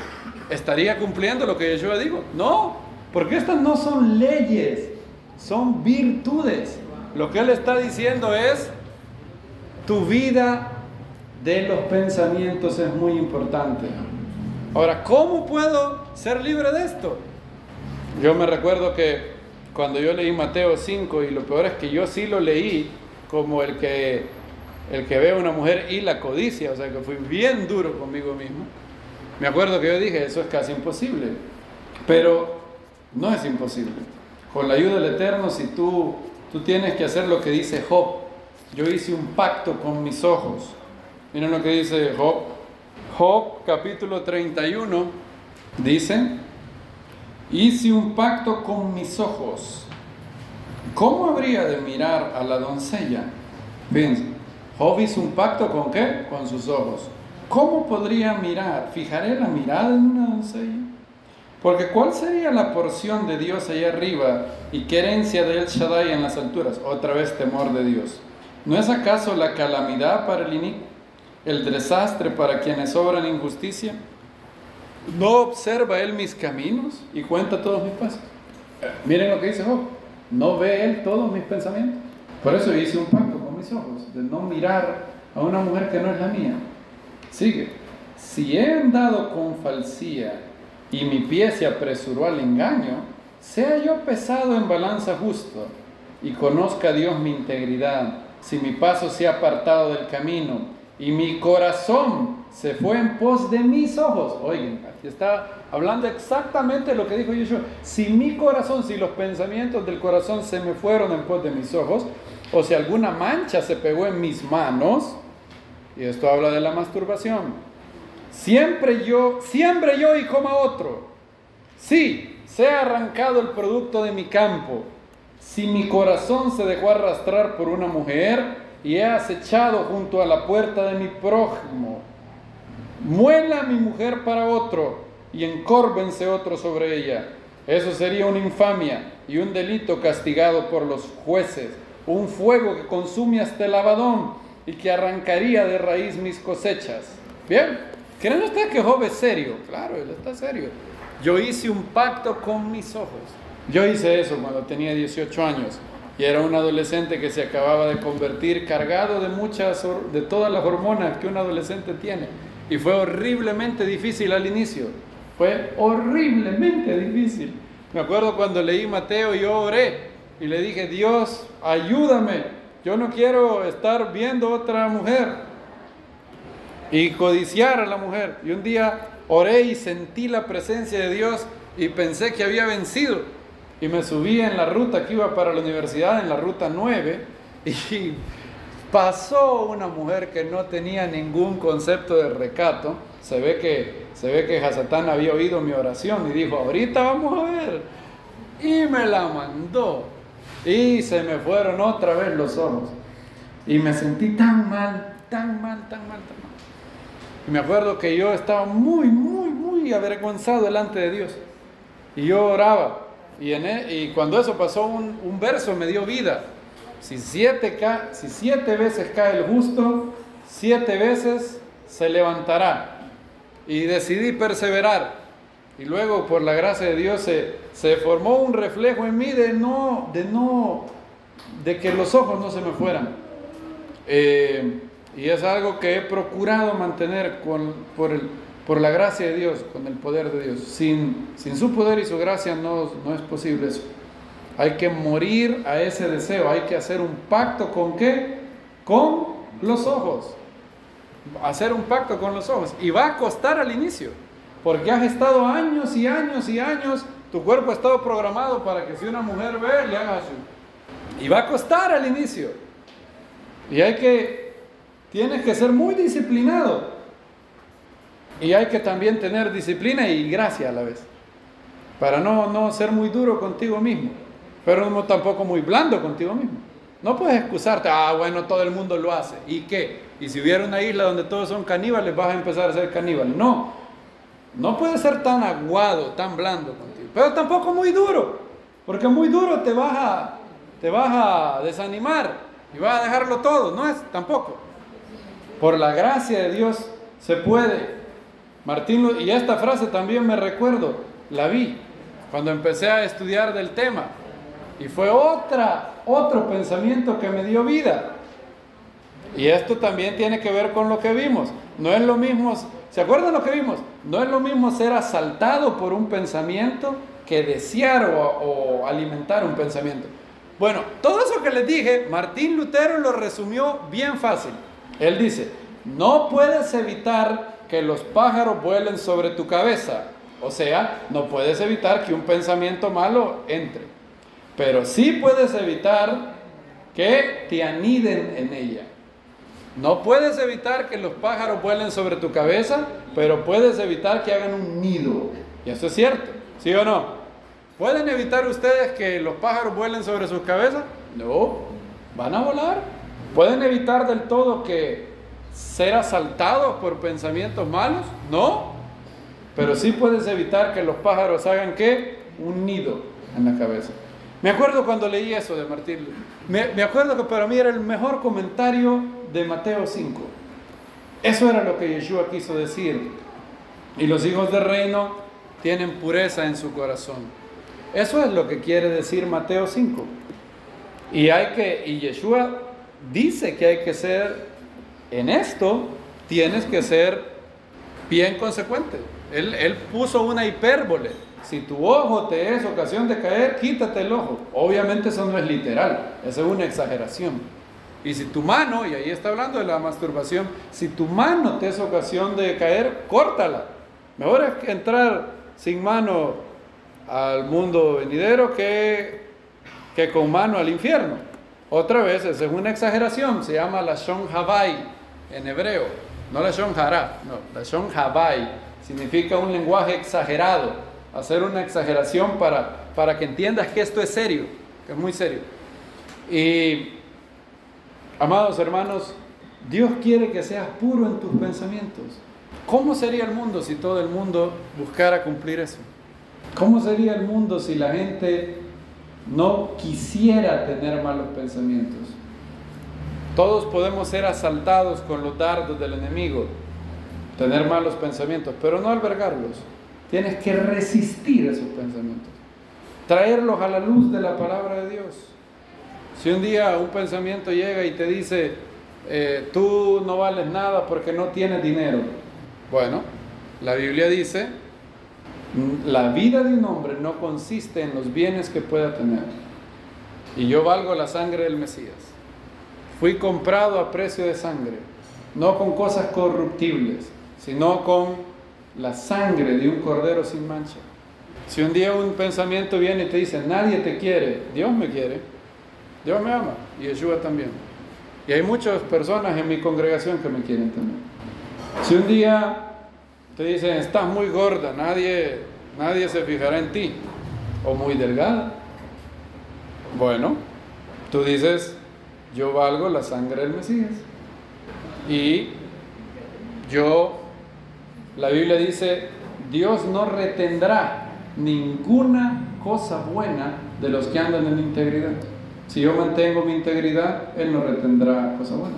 ¿Estaría cumpliendo lo que yo digo? No, porque estas no son leyes, son virtudes. Lo que él está diciendo es, tu vida de los pensamientos es muy importante. Ahora, ¿cómo puedo ser libre de esto? Yo me recuerdo que cuando yo leí Mateo 5, y lo peor es que yo sí lo leí como el que ve a una mujer y la codicia, o sea que fui bien duro conmigo mismo. Me acuerdo que yo dije, eso es casi imposible, pero no es imposible. Con la ayuda del Eterno, si tú tienes que hacer lo que dice Job. Yo hice un pacto con mis ojos. Miren lo que dice Job. Job capítulo 31 dice, hice un pacto con mis ojos. ¿Cómo habría de mirar a la doncella? Fíjense, Job hizo un pacto ¿con qué? Con sus ojos. ¿Cómo podría mirar? ¿Fijaré la mirada en una doncella? Porque ¿cuál sería la porción de Dios allá arriba y qué herencia de El Shaddai en las alturas? Otra vez temor de Dios. ¿No es acaso la calamidad para el inicuo, el desastre para quienes obran injusticia? ¿No observa él mis caminos y cuenta todos mis pasos? Miren lo que dice Job. ¿No ve él todos mis pensamientos? Por eso hice un pacto con mis ojos, de no mirar a una mujer que no es la mía. Sigue. Si he andado con falsía y mi pie se apresuró al engaño, sea yo pesado en balanza justo y conozca Dios mi integridad. Si mi paso se ha apartado del camino y mi corazón se fue en pos de mis ojos. Oigan, aquí está hablando exactamente lo que dijo Yeshua. Si mi corazón, si los pensamientos del corazón se me fueron en pos de mis ojos, o si alguna mancha se pegó en mis manos, y esto habla de la masturbación. Siembre yo y coma otro. Sí, sea arrancado el producto de mi campo. Si mi corazón se dejó arrastrar por una mujer y he acechado junto a la puerta de mi prójimo, muela mi mujer para otro y encórvense otro sobre ella. Eso sería una infamia y un delito castigado por los jueces, un fuego que consume hasta el Abadón y que arrancaría de raíz mis cosechas. Bien, ¿creen ustedes que Job es serio? Claro, él está serio. Yo hice un pacto con mis ojos. Yo hice eso cuando tenía 18 años y era un adolescente que se acababa de convertir, cargado de todas las hormonas que un adolescente tiene, y fue horriblemente difícil al inicio. Fue horriblemente difícil. Me acuerdo cuando leí Mateo, yo oré y le dije, Dios, ayúdame, yo no quiero estar viendo otra mujer y codiciar a la mujer. Y un día oré y sentí la presencia de Dios y pensé que había vencido. Y me subí en la ruta que iba para la universidad, en la ruta 9, y pasó una mujer que no tenía ningún concepto de recato. Se ve que Hasatán había oído mi oración y dijo, ahorita vamos a ver. Y me la mandó. Y se me fueron otra vez los ojos. Y me sentí tan mal. Y me acuerdo que yo estaba muy avergonzado delante de Dios. Y yo oraba. Y cuando eso pasó, un verso me dio vida. Si 7 veces cae el justo, 7 veces se levantará. Y decidí perseverar. Y luego, por la gracia de Dios, se formó un reflejo en mí de que los ojos no se me fueran. Y es algo que he procurado mantener por la gracia de Dios, con el poder de Dios. Sin su poder y su gracia no es posible eso. Hay que morir a ese deseo, hay que hacer un pacto ¿con qué? Con los ojos. hacer un pacto con los ojos. Y va a costar al inicio, porque has estado años y años y años, tu cuerpo ha estado programado para que si una mujer ve, le hagas así. Y va a costar al inicio. Y tienes que ser muy disciplinado. Y hay que también tener disciplina y gracia a la vez. Para no ser muy duro contigo mismo, pero no tampoco muy blando contigo mismo. No puedes excusarte, bueno, todo el mundo lo hace. ¿Y qué? Y si hubiera una isla donde todos son caníbales, vas a empezar a ser caníbal. No puedes ser tan aguado, tan blando contigo. Pero tampoco muy duro, porque muy duro te vas a desanimar y vas a dejarlo todo. No es tampoco. Por la gracia de Dios se puede. Martín, y esta frase también me recuerdo, la vi cuando empecé a estudiar del tema. Y fue otro pensamiento que me dio vida. Y esto también tiene que ver con lo que vimos. No es lo mismo, ¿se acuerdan lo que vimos? No es lo mismo ser asaltado por un pensamiento que desear o alimentar un pensamiento. Bueno, todo eso que les dije, Martín Lutero lo resumió bien fácil. Él dice, no puedes evitar que los pájaros vuelen sobre tu cabeza. O sea, no puedes evitar que un pensamiento malo entre. Pero sí puedes evitar que te aniden en ella. No puedes evitar que los pájaros vuelen sobre tu cabeza, pero puedes evitar que hagan un nido. Y eso es cierto, ¿sí o no? ¿Pueden evitar ustedes que los pájaros vuelen sobre sus cabezas? No, van a volar. ¿Pueden evitar del todo que ser asaltados por pensamientos malos? No. Pero sí puedes evitar que los pájaros hagan ¿qué? Un nido en la cabeza. Me acuerdo cuando leí eso de Martín. Me acuerdo que para mí era el mejor comentario de Mateo 5. Eso era lo que Yeshua quiso decir. Y los hijos del reino tienen pureza en su corazón. Eso es lo que quiere decir Mateo 5. Y Yeshua dice que hay que ser, en esto tienes que ser bien consecuente. Él puso una hipérbole. Si tu ojo te es ocasión de caer, quítate el ojo. Obviamente eso no es literal, eso es una exageración. Y si tu mano, y ahí está hablando de la masturbación, si tu mano te es ocasión de caer, córtala. Mejor es entrar sin mano al mundo venidero que con mano al infierno. Otra vez, esa es una exageración, se llama lashon havai en hebreo, no lashon hara, no, lashon havai significa un lenguaje exagerado. Hacer una exageración para que entiendas que esto es serio, que es muy serio. Y, amados hermanos, Dios quiere que seas puro en tus pensamientos. ¿Cómo sería el mundo si todo el mundo buscara cumplir eso? ¿Cómo sería el mundo si la gente no quisiera tener malos pensamientos? Todos podemos ser asaltados con los dardos del enemigo, tener malos pensamientos, pero no albergarlos. Tienes que resistir esos pensamientos, traerlos a la luz de la palabra de Dios. Si un día un pensamiento llega y te dice, tú no vales nada porque no tienes dinero. Bueno, la Biblia dice, la vida de un hombre no consiste en los bienes que pueda tener. Y yo valgo la sangre del Mesías. Fui comprado a precio de sangre, no con cosas corruptibles, sino con la sangre de un cordero sin mancha. Si un día un pensamiento viene y te dice, nadie te quiere, Dios me quiere, Dios me ama, y Yeshua también. Y hay muchas personas en mi congregación que me quieren también. Si un día te dicen, estás muy gorda, nadie se fijará en ti, o muy delgada, bueno, tú dices, yo valgo la sangre del Mesías. Y la Biblia dice, Dios no retendrá ninguna cosa buena de los que andan en integridad. Si yo mantengo mi integridad, Él no retendrá cosa buena.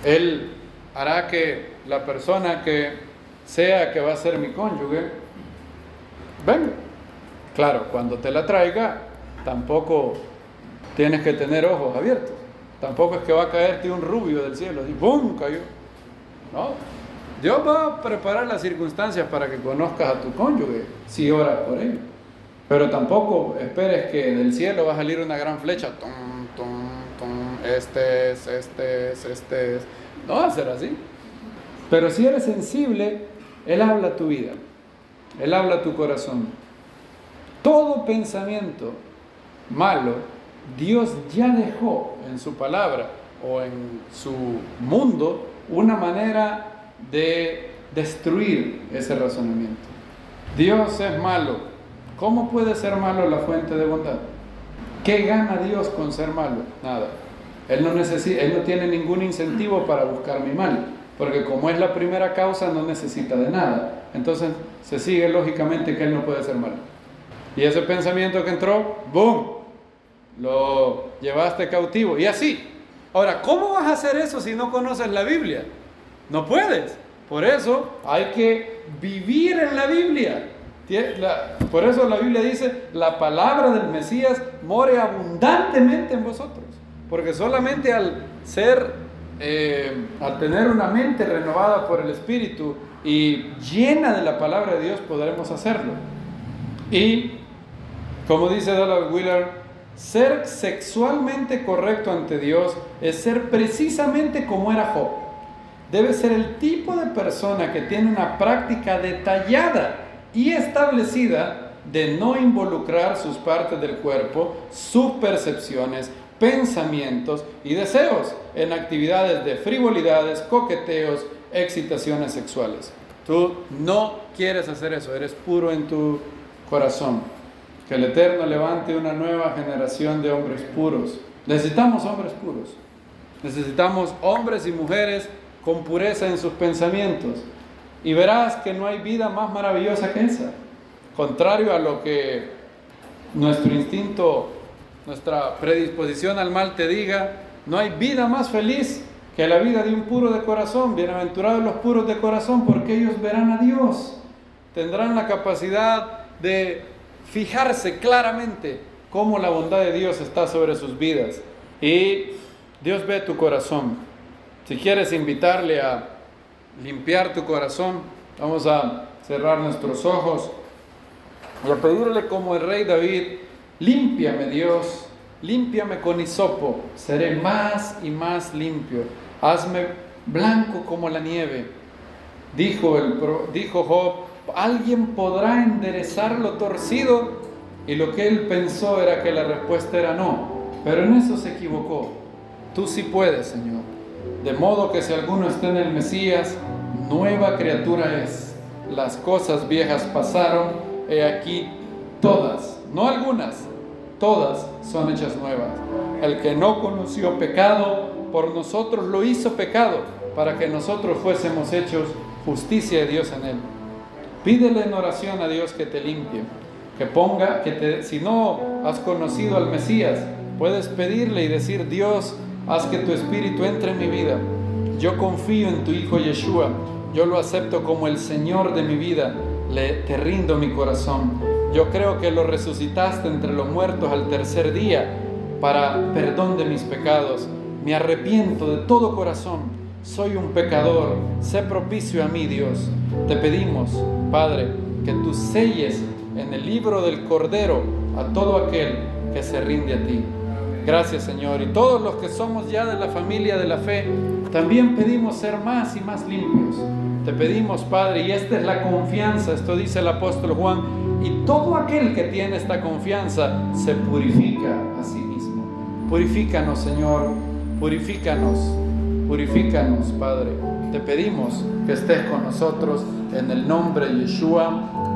Él hará que la persona que sea que va a ser mi cónyuge, venga. Claro, cuando te la traiga, tampoco tienes que tener ojos abiertos. Tampoco es que va a caerte un rubio del cielo, así, ¡bum!, cayó. No. Dios va a preparar las circunstancias para que conozcas a tu cónyuge, si oras por él. Pero tampoco esperes que del cielo va a salir una gran flecha. Tum, tum, tum, este es. No va a ser así. Pero si eres sensible, Él habla a tu vida, Él habla a tu corazón. Todo pensamiento malo, Dios ya dejó en su palabra o en su mundo una manera de destruir ese razonamiento. Dios es malo. ¿Cómo puede ser malo la fuente de bondad? ¿Qué gana Dios con ser malo? Nada. Él no tiene ningún incentivo para buscar mi mal, porque como es la primera causa, no necesita de nada. Entonces se sigue lógicamente que Él no puede ser malo. Y ese pensamiento que entró, ¡boom!, lo llevaste cautivo. Y así. Ahora, ¿cómo vas a hacer eso si no conoces la Biblia? No puedes. Por eso hay que vivir en la Biblia. Por eso la Biblia dice, la palabra del Mesías more abundantemente en vosotros. Porque solamente al tener una mente renovada por el Espíritu y llena de la palabra de Dios, podremos hacerlo. Y, como dice Dallas Willard, ser sexualmente correcto ante Dios es ser precisamente como era Job. Debe ser el tipo de persona que tiene una práctica detallada y establecida de no involucrar sus partes del cuerpo, sus percepciones, pensamientos y deseos en actividades de frivolidades, coqueteos, excitaciones sexuales. Tú no quieres hacer eso, eres puro en tu corazón. Que el Eterno levante una nueva generación de hombres puros. Necesitamos hombres puros. Necesitamos hombres y mujeres con pureza en sus pensamientos. Y verás que no hay vida más maravillosa que esa. Contrario a lo que nuestro instinto, nuestra predisposición al mal te diga, no hay vida más feliz que la vida de un puro de corazón. Bienaventurados los puros de corazón, porque ellos verán a Dios. Tendrán la capacidad de fijarse claramente cómo la bondad de Dios está sobre sus vidas. Y Dios ve tu corazón. Si quieres invitarle a limpiar tu corazón, vamos a cerrar nuestros ojos y a pedirle como el rey David: límpiame, Dios, límpiame con hisopo, seré más y más limpio. Hazme blanco como la nieve. Dijo Job: ¿alguien podrá enderezar lo torcido? Y lo que él pensó era que la respuesta era no, pero en eso se equivocó. Tú sí puedes, Señor. De modo que si alguno está en el Mesías, nueva criatura es. Las cosas viejas pasaron, he aquí todas, no algunas, todas son hechas nuevas. El que no conoció pecado, por nosotros lo hizo pecado, para que nosotros fuésemos hechos justicia de Dios en él. Pídele en oración a Dios que te limpie, si no has conocido al Mesías, puedes pedirle y decir: Dios, haz que tu Espíritu entre en mi vida. Yo confío en tu Hijo Yeshua, yo lo acepto como el Señor de mi vida, te rindo mi corazón. Yo creo que lo resucitaste entre los muertos al tercer día para perdón de mis pecados. Me arrepiento de todo corazón, soy un pecador, sé propicio a mí, Dios. Te pedimos, Padre, que tú selles en el libro del Cordero a todo aquel que se rinde a ti. Gracias, Señor. Y todos los que somos ya de la familia de la fe, también pedimos ser más y más limpios. Te pedimos, Padre, y esta es la confianza, esto dice el apóstol Juan, y todo aquel que tiene esta confianza se purifica a sí mismo. Purifícanos, Señor, purifícanos, Padre. Te pedimos que estés con nosotros en el nombre de Yeshua.